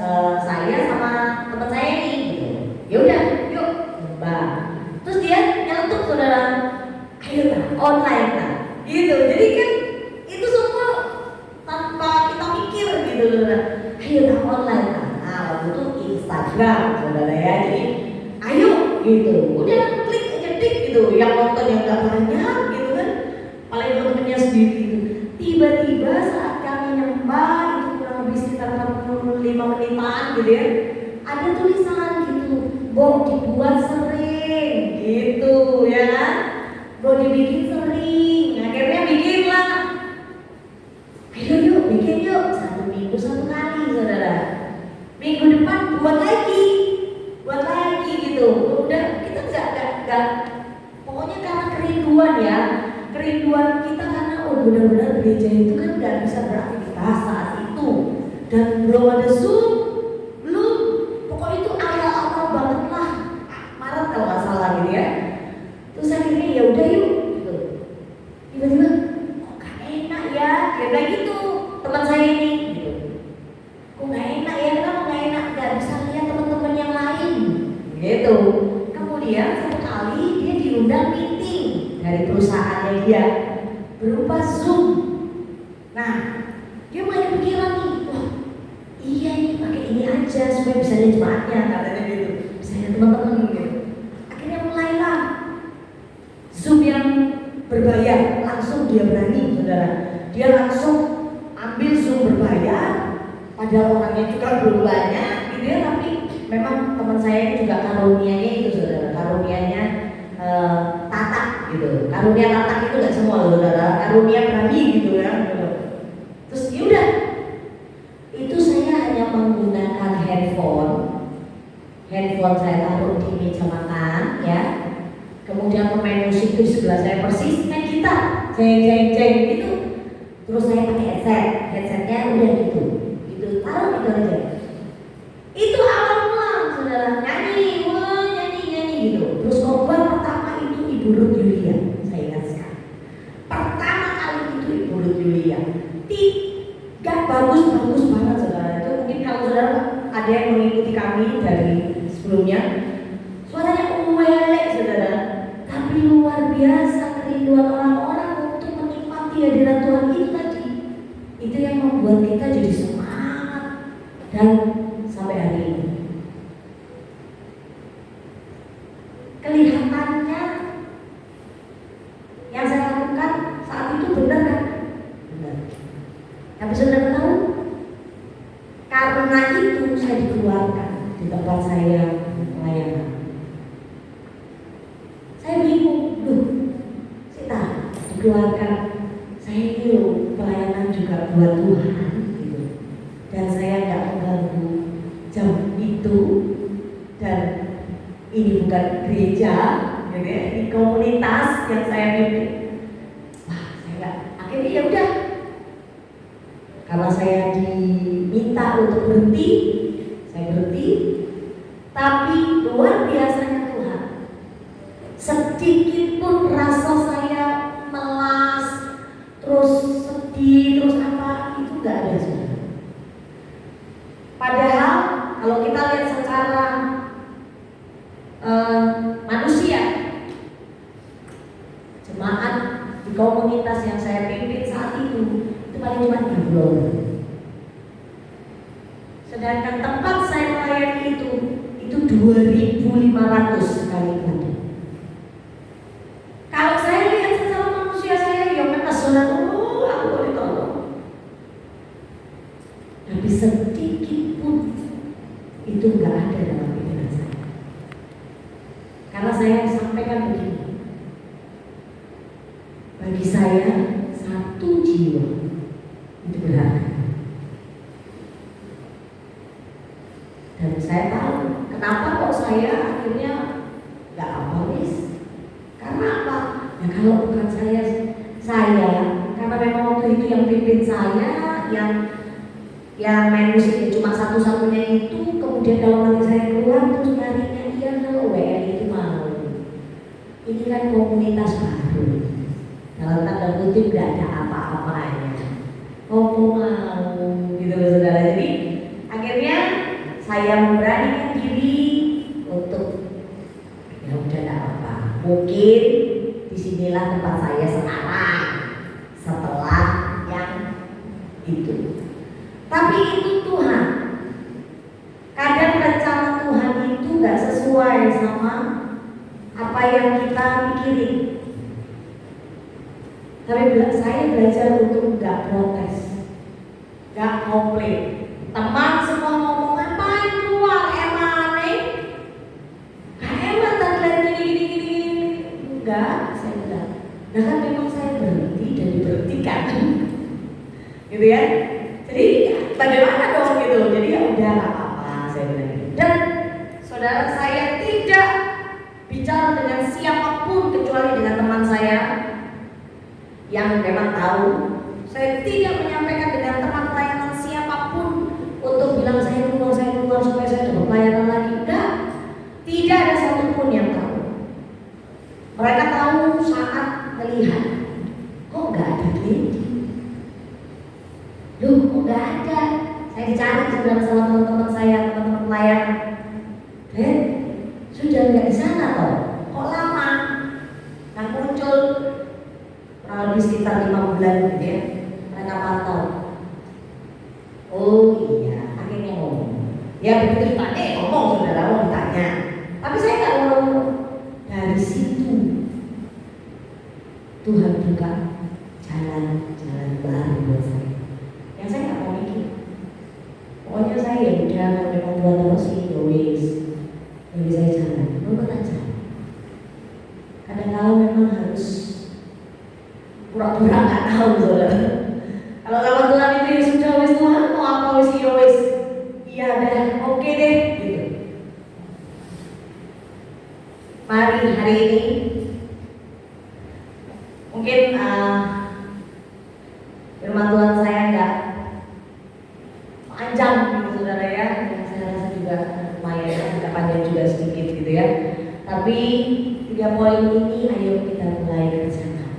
saya sama teman saya ini, gitu. Yaudah, yuk nyoba. Terus dia nyeletuk, saudara, ayo lah online lah, gitu. Jadi kan itu semua tanpa kita mikir, gitu, saudara. Ayo lah online lah. Nah waktu itu Instagram, saudara ya. Jadi ayo, gitu. Udah klik aja dik, gitu. Yang nonton yang gak banyak, gitu kan. Paling temennya sendiri, gitu. Tiba-tiba saat kami nyembah, itu kurang lebih sekitar 45 menitan, gitu ya. Ada tulisan gitu, Bo dibuat sering, gitu ya kan. Bo dibikin sering, akhirnya bikin lah. Ayo yuk, bikin yuk, 1 minggu 1 kali, saudara. Minggu depan buat lagi gitu. Udah kita enggak, pokoknya karena kerinduan kita karena benar-benar gereja itu kan nggak bisa beraktivitas saat itu dan belum ada Zoom, perusahaannya dia berupa Zoom. Nah, dia mulai kepikiran nih, wah iya nih pakai ini aja supaya bisa lihat jemaatnya, katanya gitu, bisa lihat teman-teman gitu. Akhirnya mulailah Zoom yang berbayar, langsung dia berani, saudara. Dia langsung ambil Zoom berbayar, padahal orangnya juga belum banyak, gitu ya. Tapi memang teman saya ini juga karunianya itu, saudara. Karunianya tatak, gitu. Karunia tatak itu nggak semua, saudara. Karunia berani, gitu ya. Terus ya udah, itu saya hanya menggunakan handphone saya taruh di meja makan, ya. Kemudian pemain musik di sebelah saya persis main gitar, jeng gitu. Terus saya pakai headsetnya udah gitu taruh gitu aja. Itu awal mula, saudara, nyanyi gitu. Terus khotbah pertama itu Ibu Ruth Yulia, saya ingat sekali. Pertama kali itu Ibu Ruth Yulia, tidak bagus banget, saudara. Itu mungkin kalau saudara ada yang mengikuti kami dari sebelumnya, suaranya uwelek, saudara. Tapi luar biasa kerinduan orang-orang untuk menikmati hadirat Tuhan itu tadi. Itu yang membuat kita jadi semangat dan sampai hari ini. Kelihatannya yang saya lakukan saat itu benar kan? Benar. Tapi saudara tahu, karena itu saya dikeluarkan di tempat saya pelayanan. Saya bingung, kita dikeluarkan, saya ini loh pelayanan juga buat Tuhan gitu. Dan saya nggak mengganggu jam itu, dan ini bukan gereja, gitu ya, ini komunitas yang saya pimpin. Wah, saya nggak, akhirnya ya udah, karena saya diminta untuk berhenti, saya berhenti. Tapi luar biasanya Tuhan, sedikit pun rasa saya melas, terus sedih, terus apa, itu nggak ada, saudara. Padahal kalau kita lihat secara manusia, jemaat di komunitas yang saya pimpin saat itu paling cuma 3 orang. Sedangkan tempat saya melayani itu 2.500 kali ibadah. Kalau saya lihat secara manusia saya yang menesunan, aku boleh tolong. Tapi sedikit pun itu nggak ada dalam pikiran saya. Karena saya sampaikan begini, bagi saya satu jiwa itu berharga. Dan saya tahu kenapa kok saya akhirnya nggak apa wis. Karena apa? Ya kalau bukan saya karena memang waktu itu yang pimpin saya, yang main musiknya cuma satu-satunya itu. Kemudian kalau nanti saya keluar terus nyarinya dia kalau WL itu mau. Ini kan komunitas baru, dalam tanda kutip nggak ada apa-apanya. Mau gitu, saudara. Jadi akhirnya saya memberanikan diri untuk ya udah nggak apa. Mungkin disinilah tempat saya sekarang setelah yang itu. Tapi itu Tuhan. Kadang rencana Tuhan itu nggak sesuai sama apa yang kita pikirin. Tapi saya belajar untuk nggak protes, nggak komplain. Teman semua ngomong ngapain keluar emane, gak enak dan gini. Enggak, saya bilang. Nah kan memang saya berhenti dan diberhentikan, gitu ya. Jadi bagaimana dong gitu. Jadi ya udah nggak apa-apa, saya bilang gitu. Dan saudara, saya tidak bicara dengan siapapun kecuali dengan teman saya yang memang tahu. Saya tidak menyampaikan dengan teman pelayanan siapapun untuk bilang saya keluar supaya saya dapat pelayanan lagi. Enggak, tidak ada satupun yang tahu. Mereka tahu saat melihat, kok nggak ada Gledi? Loh, kok nggak ada? Saya dicari saudara sama teman-teman saya, teman-teman pelayanan. Sudah nggak di sana toh? Kok lama? Nah muncul saya nggak mau. Dari situ Tuhan buka jalan-jalan baru buat saya. Yang saya nggak mau mikir. Pokoknya saya ya udah memang Tuhan terus sih, yowis. Jadi saya jalan, nurut aja. Kadang-kadang memang harus pura-pura nggak tahu, saudara. Kalau lawan Tuhan itu ya sudah wis, Tuhan mau apa wis ya wis. Iya dah, oke deh gitu. Mari hari ini mungkin firman Tuhan saya nggak panjang gitu saudara ya. Saya rasa juga lumayan, agak panjang juga sedikit gitu ya. Tapi 3 poin ini ayo kita mulai kerjakan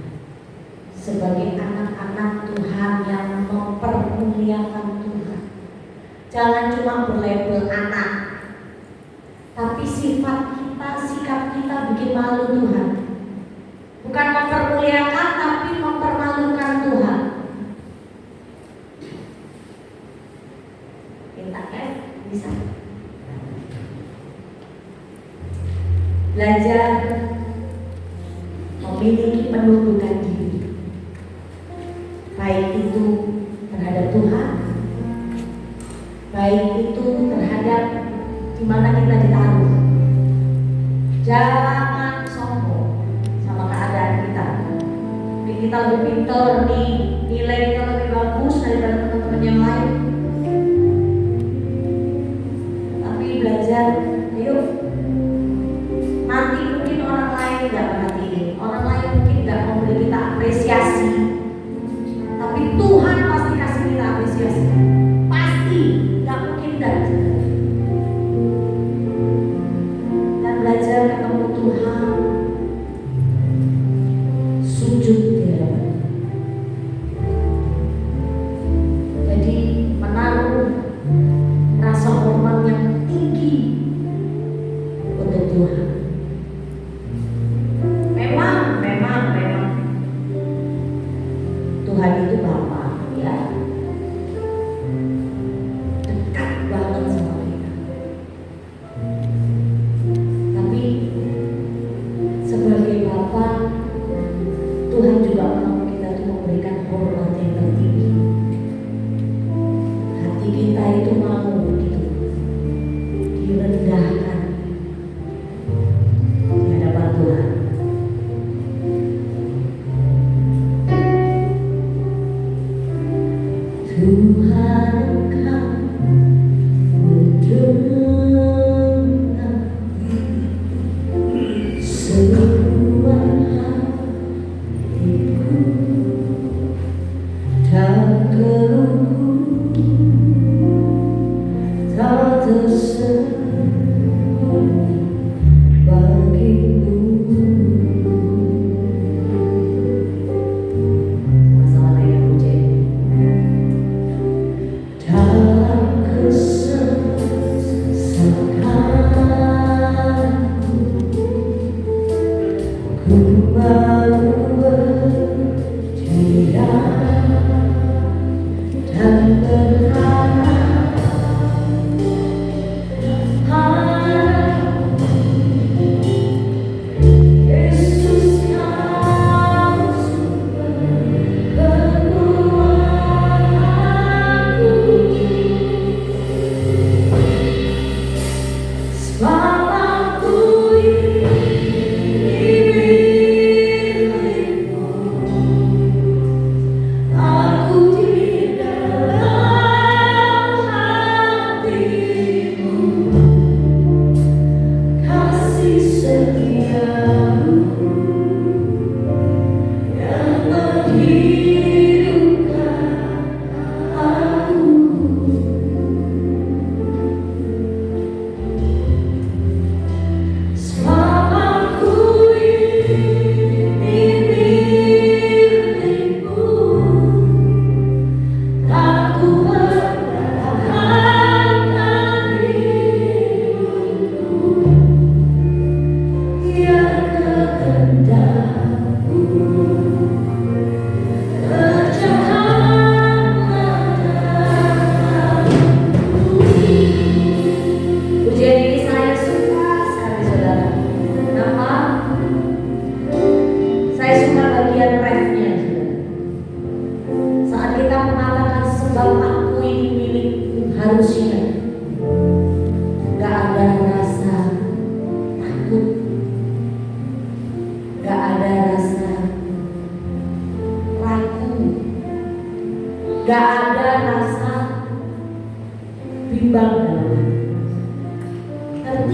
sebagai anak-anak Tuhan yang mempermuliakan Tuhan. Jangan cuma berlabel anak, tapi sifat kita, sikap kita bikin malu Tuhan. Bukan mempermuliakan, tapi mempermalukan Tuhan. Minta ya, bisa. Belajar memiliki penundukan diri, baik itu terhadap Tuhan, baik itu terhadap di mana kita ditaruh. Jangan sombong sama keadaan kita. Kita lebih pintar nih, nilai kita lebih bagus daripada teman-teman yang lain. Tapi belajar, ayo. Nanti mungkin orang lain tidak perhatiin, orang lain mungkin tidak memberi kita apresiasi. Tapi Tuhan pasti kasih kita apresiasi. Pasti, nggak mungkin tidak. Dan belajar ketemu Tuhan, sujud di hadapan. Jadi menaruh rasa hormat yang tinggi untuk Tuhan. Memang Tuhan itu Bapa, ya, dekat banget sama kita. Tapi sebagai Bapa, Tuhan juga mau kita tuh memberikan hormat yang tertinggi. Hati kita itu mau gitu direndahkan di hadapan Tuhan. Tuhan Engkau mendengar semua hatiku, tak keluh, tak tersenyum.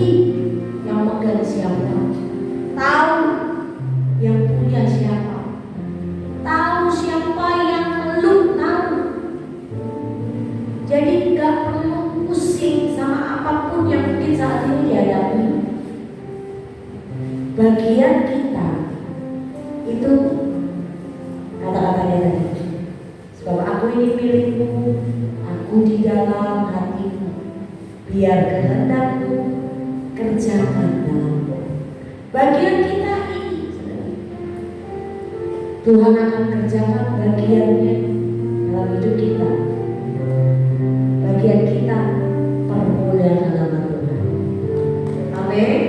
ngerti yang megang siapa, tahu yang punya siapa, tahu siapa yang lu tahu. Jadi nggak perlu pusing sama apapun yang mungkin saat ini dihadapi. Bagian kita itu kata-katanya tadi, sebab aku ini milikmu, aku di dalam hatimu, biar kehendakmu kerjakan dalammu. Bagian kita ini, Tuhan akan kerjakan bagiannya dalam hidup kita. Bagian kita permuliaan nama Tuhan. Amin.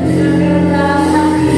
Dengan kerendahan hati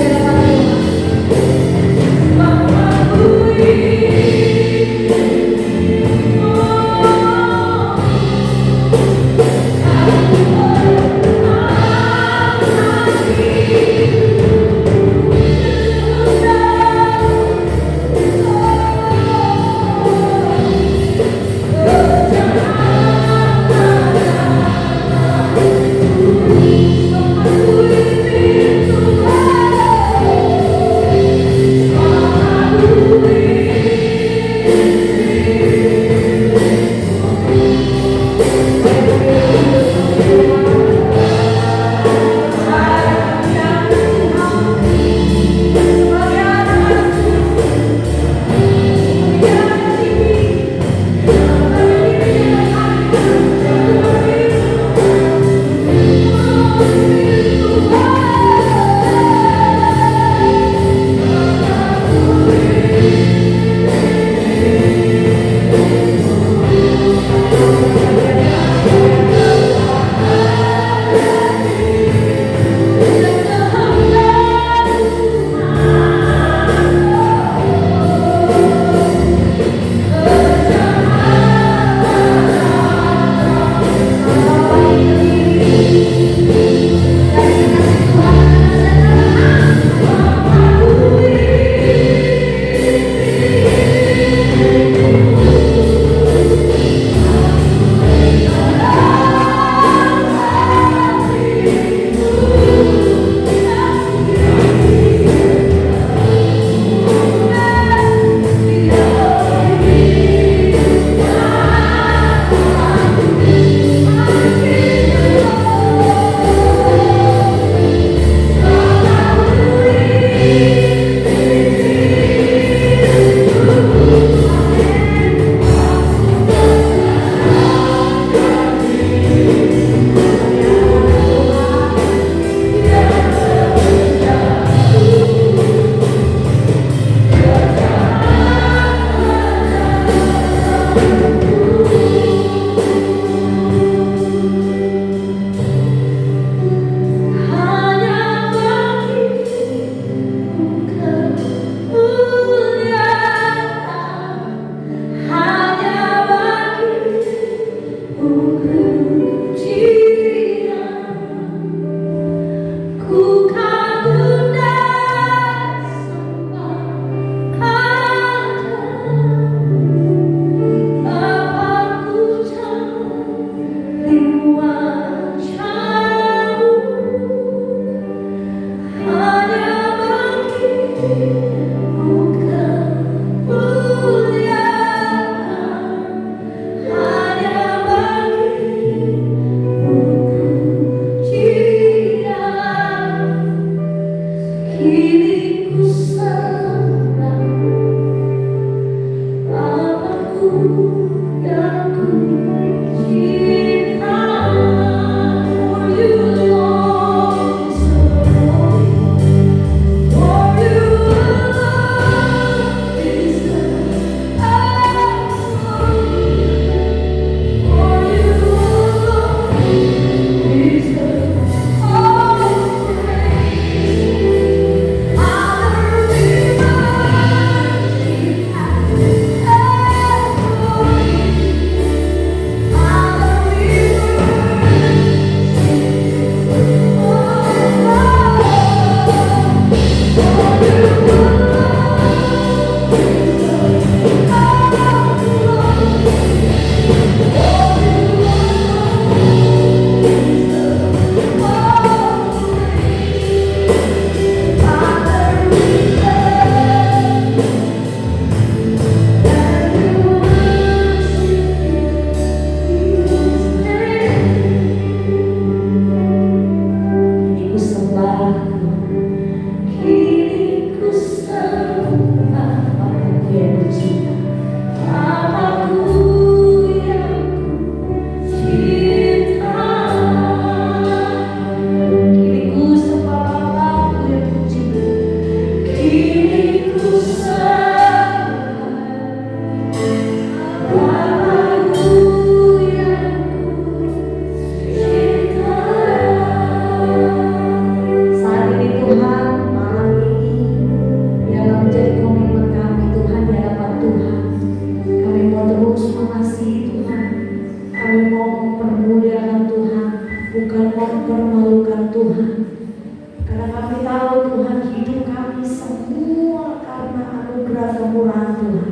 kami tahu Tuhan hidup kami semua karena anugerah kemurahan Tuhan.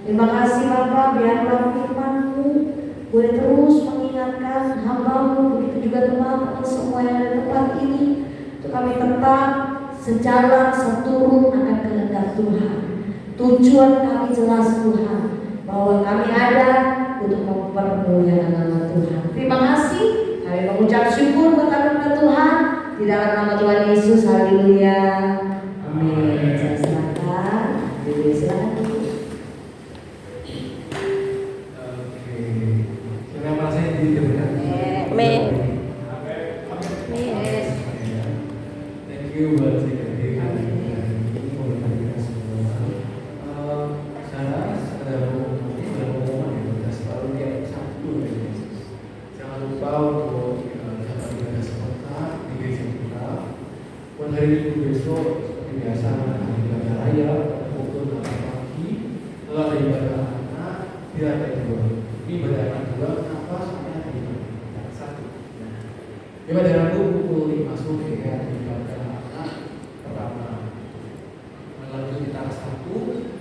Terima kasih Bapa, biarlah firman-Mu boleh terus mengingatkan hamba-Mu, begitu juga teman-teman semua yang ada di tempat ini, untuk kami tetap sejalan seturut akan kehendak Tuhan. Tujuan kami jelas Tuhan, bahwa kami ada untuk mempermuliakan nama Tuhan. Terima kasih, kami mengucap syukur buat anugerah Tuhan di dalam nama Tuhan Yesus. Haleluya. Amin. Saya silakan. Jadi silakan. Nama saya didengar. Amin. Thank you buat sekali hari ini buat kita semua. Saya ada pengumuman ya, kita selalu tiap Sabtu ya. Jangan lupa untuk dapat ibadah sekolah di gereja kita. Buat hari Minggu besok seperti biasa ada ibadah raya pukul 8 pagi. Lalu ada ibadah anak di lantai 2. Ini ibadah anak 2 kenapa soalnya di lantai 1. Ibadah Rabu pukul 5 sore ya, ibadah anak pertama. Lalu kita Sabtu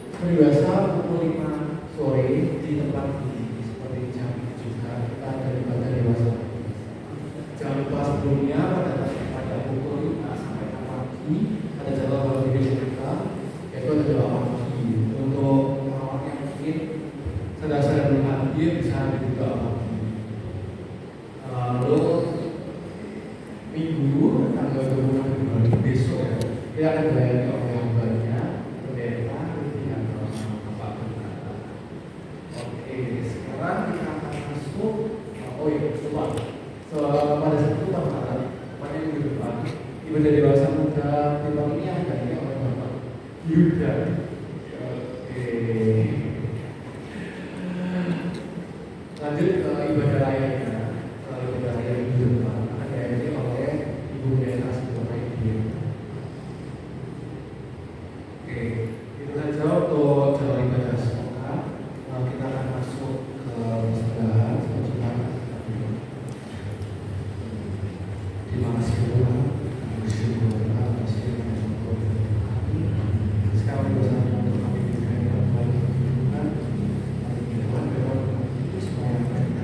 seperti biasa pukul 5 sore di tempat ini seperti jam juga kita ada ibadah dewasa. Jangan lupa sebelumnya pada pukul 5 sampai 6 pagi ada jadwal di gereja kita, yaitu ada doa pagi untuk orang-orang yang mungkin sedang belum hadir bisa dibuka pagi. Lalu Minggu tanggal 20 Februari besok ya, kita akan dilayani oleh hambanya pendeta dengan Bapak Berkata. Oke, sekarang kita akan masuk. Oh iya, lupa. Pada saat itu Bapak tepatnya minggu depan ibadah dewasa muda timbang ini akan dilayani oleh Bapak Yuda. Oke. Lanjut ke ibadah rayanya. Ibadah raya minggu depan akan dilayani oleh Ibu Pendeta Bapak Ibu. Oke, itu saja untuk jadwal ibadah sekolah. Kita akan masuk ke persembahyan selanjutnya. Terima kasih Tuhan, bersyukur atas firman Tuhan. Sekarang bersama untuk kami berikan Tuhan, Tuhan, itu semua yang kita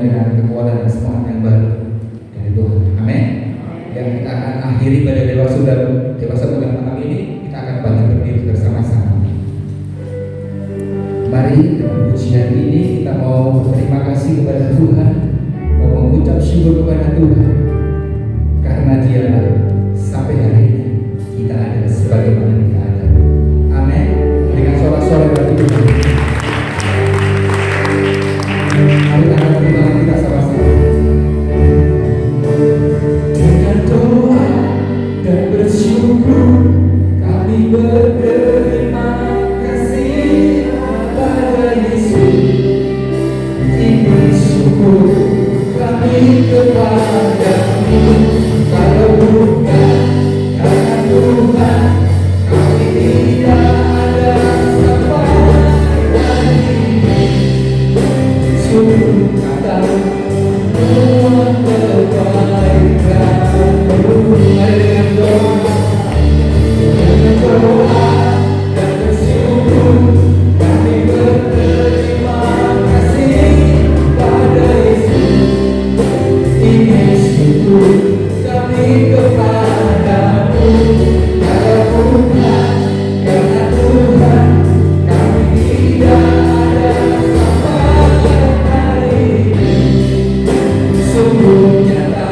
semuanya dengan kekuatan dan semangat yang baru dari Tuhan. Amin. Yang kita akan akhiri pada dewasa muda malam ini, kita akan bangkit berdiri bersama-sama. Mari dengan pujian ini kita mau berterima kasih kepada Tuhan, mau mengucap syukur kepada Tuhan, karena Dialah sampai hari ini kita ada sebagaimana kita ada. Amin. Dengan sorak-sorai bagi Tuhan. Mari angkat tangan kita sama-sama. Dengan doa dan bersyukur kami berterima kasih pada Yesus. Ini syukur kami kepadamu, kalau bukan karena Tuhan kami tidak ada sampai hari ini. Sungguh kata semua kebaikan-Mu. Mari dengan doa dan bersyukur kami berterima kasih pada Yesus. Ini syukur kami kepadamu, kalau bukan karena Tuhan kami tidak ada sampai hari ini. Sungguh nyata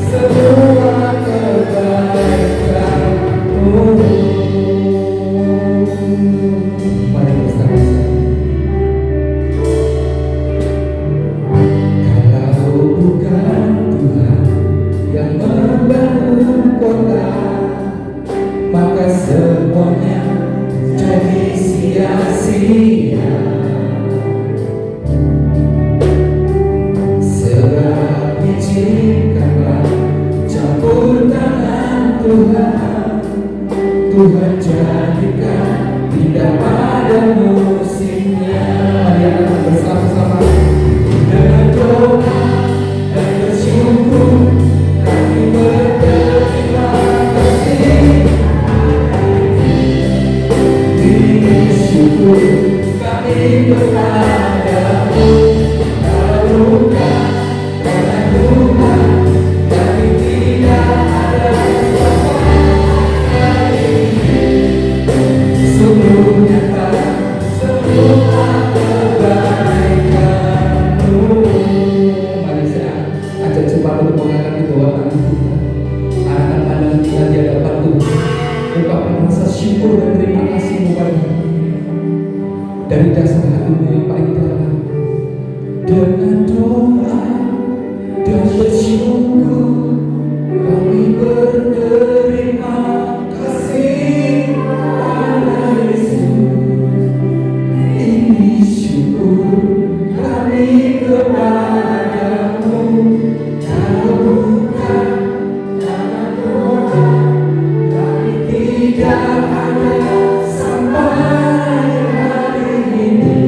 semua kebaikan-Mu. Mari bersama-sama. Kalau bukan Tuhan yang membangun kota, maka semuanya jadi sia-sia. Sebab izinkanlah campur tangan Tuhan, Tuhan jadikan indah pada musimnya. Mari kita bersama-sama dengan doa dan bersyukur kami berterima kasih. Ini syukur kami kepadamu, kalau bukan karena Tuhan kami tidak ada sampai hari ini. Sungguh nyata semua kebaikan-Mu. Mari saya ajak cepat untuk mengangkat kedua tangan kita, angkat pandang kita di hadapan Tuhan, ungkapkan rasa syukur dan terima kasih-Mu pada dari dasar hatimu yang paling dalam. Dengan doa dan bersyukur kami berterima kasih pada Yesus. Ini syukur kami kepadamu, kalau bukan karena Tuhan kami tidak ada sampai hari ini.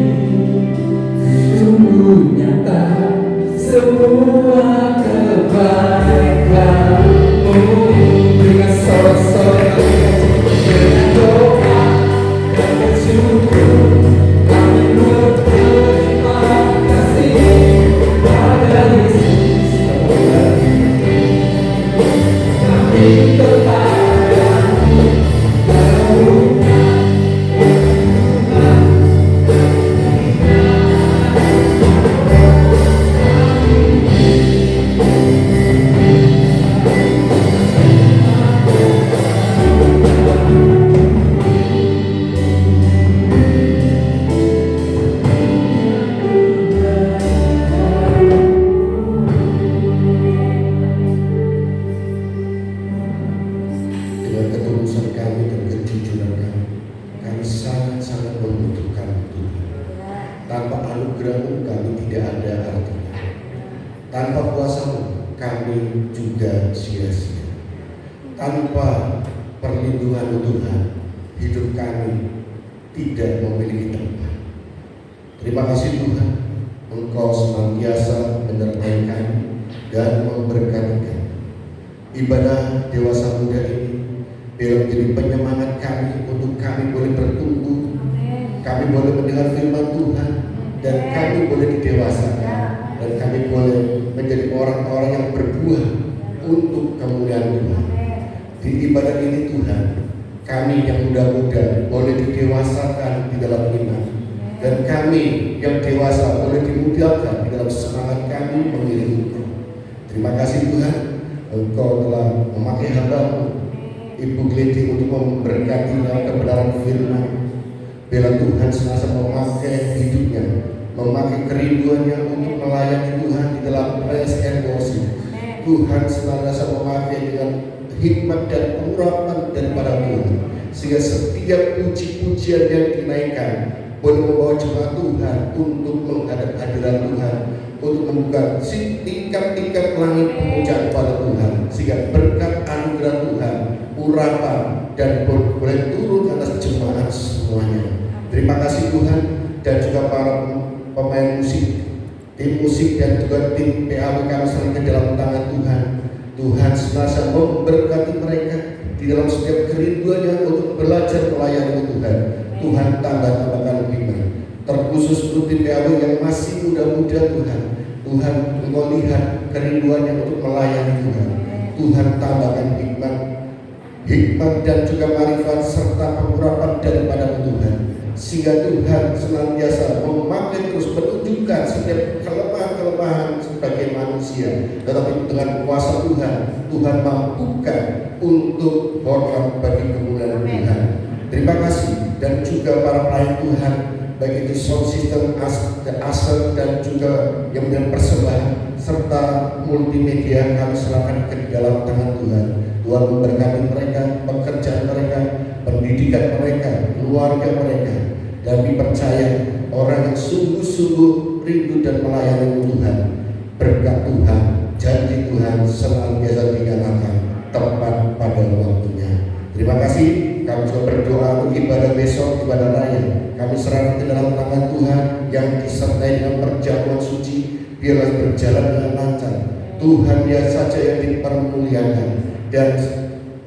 Sungguh nyata semua kebaikan-Mu. Dengan sorak-sorai dengan doa dan bersyukur kami berterima kasih pada Yesus. Kami kepadamu, kalau bukan dengan ketulusan kami dan kejujuran kami sangat-sangat membutuhkan Tuhan. Tanpa anugerah-Mu kami tidak ada artinya. Tanpa kuasa-Mu kami juga sia-sia. Tanpa perlindungan-Mu Tuhan, hidup kami tidak memiliki tempat. Terima kasih Tuhan, Engkau senantiasa menyertai kami dan memberkati kami. Ibadah dewasa muda ini biar menjadi penyemangat kami untuk kami boleh bertumbuh, kami boleh mendengar firman Tuhan, dan kami boleh didewasakan dan kami boleh menjadi orang-orang yang berbuah untuk kemuliaan Tuhan. Di ibadah ini Tuhan, kami yang muda-muda boleh didewasakan di dalam iman, dan kami yang dewasa boleh dimuliakan di dalam semangat kami mengiringi Engkau. Terima kasih Tuhan, Engkau telah memakai hamba-Mu Ibu Gledi untuk memberkati dalam kebenaran firman. Bila Tuhan senantiasa memakai hidupnya, memakai kerinduannya untuk melayani Tuhan di dalam praise and worship. Tuhan senantiasa memakai dengan hikmat dan pengurapan daripada Tuhan, sehingga setiap puji-pujian yang dinaikkan boleh membawa jemaat Tuhan untuk menghadap hadirat Tuhan, untuk membuka tingkat-tingkat langit pemujaan kepada Tuhan, sehingga berkat anugerah Tuhan, urapan dan boleh turun atas jemaat semuanya. Terima kasih Tuhan, dan juga para pemain musik, tim musik dan juga tim PAW kami sering ke dalam tangan Tuhan. Tuhan senantiasa memberkati mereka di dalam setiap kerinduannya untuk belajar melayani Tuhan. Tuhan tambah-tambahkan iman, terkhusus untuk tim PAW yang masih muda-muda Tuhan. Tuhan, Engkau lihat kerinduannya untuk melayani Tuhan. Tuhan tambahkan hikmat dan juga marifat serta pengurapan daripada Tuhan, sehingga Tuhan senantiasa memakai terus menunjukkan setiap kelemahan-kelemahan sebagai manusia, tetapi dengan kuasa Tuhan, Tuhan mampukan untuk hormat bagi kemuliaan Tuhan. Terima kasih, dan juga para pelayan Tuhan, baik itu sound system, aset dan juga yang punya persembahan serta multimedia, kami serahkan ke dalam tangan Tuhan. Tuhan memberkati mereka, pekerjaan mereka, pendidikan mereka, keluarga mereka, dan dipercaya orang yang sungguh-sungguh rindu dan melayani Tuhan. Berkat Tuhan, janji Tuhan senantiasa dinyatakan tepat pada waktunya. Terima kasih. Kami juga berdoa untuk ibadah besok, ibadah raya. Kami serahkan ke dalam tangan Tuhan yang disertai dengan perjamuan suci. Biarlah berjalan dengan lancar. Tuhan dia saja yang dipermuliakan, dan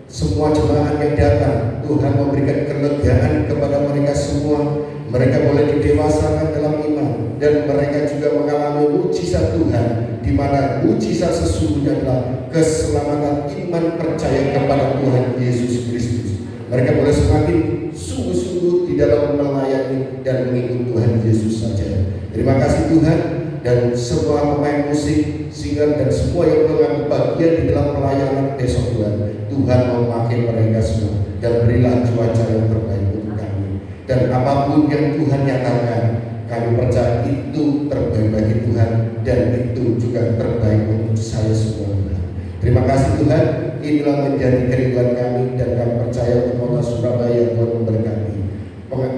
semua jemaat yang datang, Tuhan memberikan kelegaan kepada mereka semua. Mereka boleh didewasakan dalam iman, dan mereka juga mengalami mujizat Tuhan, di mana mujizat sesungguhnya adalah keselamatan iman percaya kepada Tuhan Yesus Kristus. Mereka boleh semakin sungguh-sungguh di dalam melayani dan mengikuti Tuhan Yesus saja. Terima kasih Tuhan, dan semua pemain musik, singer dan semua yang mengambil bagian di dalam pelayanan besok Tuhan. Tuhan memakai mereka semua, dan berilah cuaca yang terbaik untuk kami. Dan apapun yang Tuhan nyatakan, kami percaya itu terbaik bagi Tuhan, dan itu juga terbaik untuk saya semua Tuhan. Terima kasih Tuhan, inilah menjadi kerinduan kami, dan kami percaya untuk kota Surabaya Tuhan memberkati.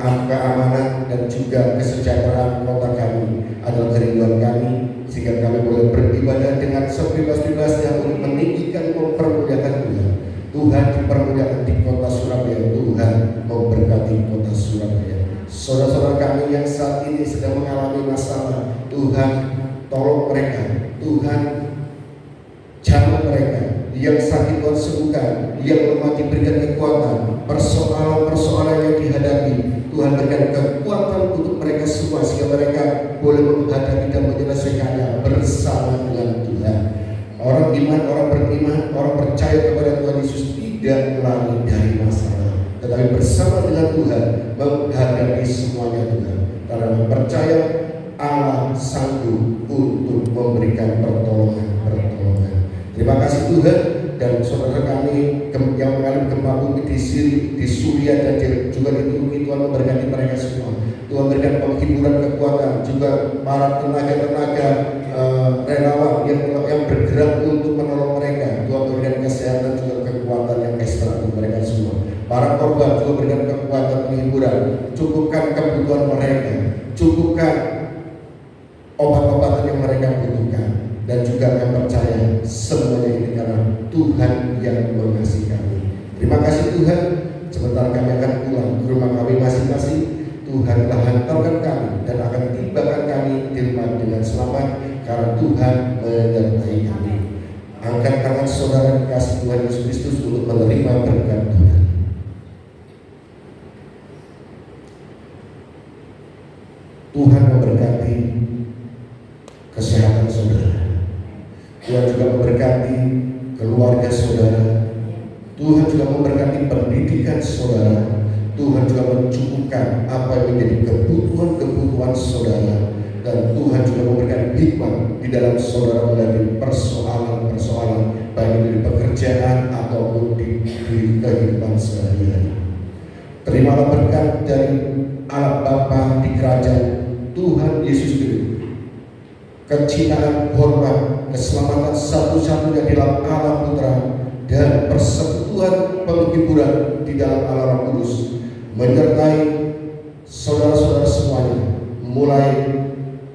Keamanan dan juga kesejahteraan kota kami adalah kerinduan kami, sehingga kami boleh beribadah dengan sebebas-bebasnya untuk meninggikan, mempermuliakan Tuhan. Tuhan dipermuliakan di kota Surabaya. Tuhan memberkati kota Surabaya. Saudara-saudara kami yang saat ini sedang mengalami masalah, Tuhan tolong mereka. Tuhan jamah mereka. Yang sakit Tuhan sembuhkan, yang lemah diberikan kekuatan. Persoalan-persoalan yang dihadapi, Tuhan berikan kekuatan untuk mereka semua, sehingga mereka boleh menghadapi dan menyelesaikannya bersama dengan Tuhan. Orang iman, orang beriman, orang percaya kepada Tuhan Yesus tidak lari dari masalah, tetapi bersama dengan Tuhan menghadapi semuanya Tuhan, karena percaya Allah sanggup untuk memberikan pertolongan. Terima kasih Tuhan, dan saudara kami yang mengalami gempa bumi di Suriah dan juga di Turki, Tuhan memberkati mereka semua. Tuhan berikan penghiburan kekuatan, juga para tenaga-tenaga relawan yang bergerak untuk menolong mereka. Tuhan berikan kesehatan juga kekuatan yang ekstra untuk mereka semua. Para korban juga berikan kekuatan penghiburan, cukupkan kebutuhan mereka, cukupkan obat-obatan yang mereka butuhkan. Dan juga kami percaya semuanya ini karena Tuhan yang mengasihi kami. Terima kasih Tuhan. Sebentar kami akan pulang ke rumah kami masing-masing. Tuhan telah hantarkan kami dan akan tibakan kami di rumah dengan selamat, karena Tuhan menyertai kami. Angkat tangan saudara dikasih Tuhan Yesus Kristus untuk menerima berkat Tuhan. Tuhan memberkati kesehatan Tuhan juga memberkati keluarga saudara. Tuhan juga memberkati pendidikan saudara. Tuhan juga mencukupkan apa yang menjadi kebutuhan-kebutuhan saudara. Dan Tuhan juga memberikan hikmat di dalam saudara menghadapi persoalan-persoalan baik di pekerjaan ataupun di kehidupan sehari-hari. Terimalah berkat dari Allah Bapa di kerajaan Tuhan Yesus Kristus. Kecintaan, hormat, keselamatan satu-satunya di dalam Allah Putra dan persekutuan penghiburan di dalam Allah Roh Kudus menyertai saudara-saudara semuanya mulai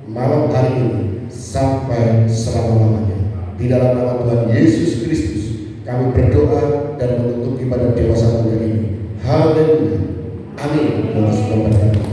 malam hari ini sampai selama-lamanya. Di dalam nama Tuhan Yesus Kristus kami berdoa dan menutup ibadah dewasa mulia ini. Haleluya. Amin.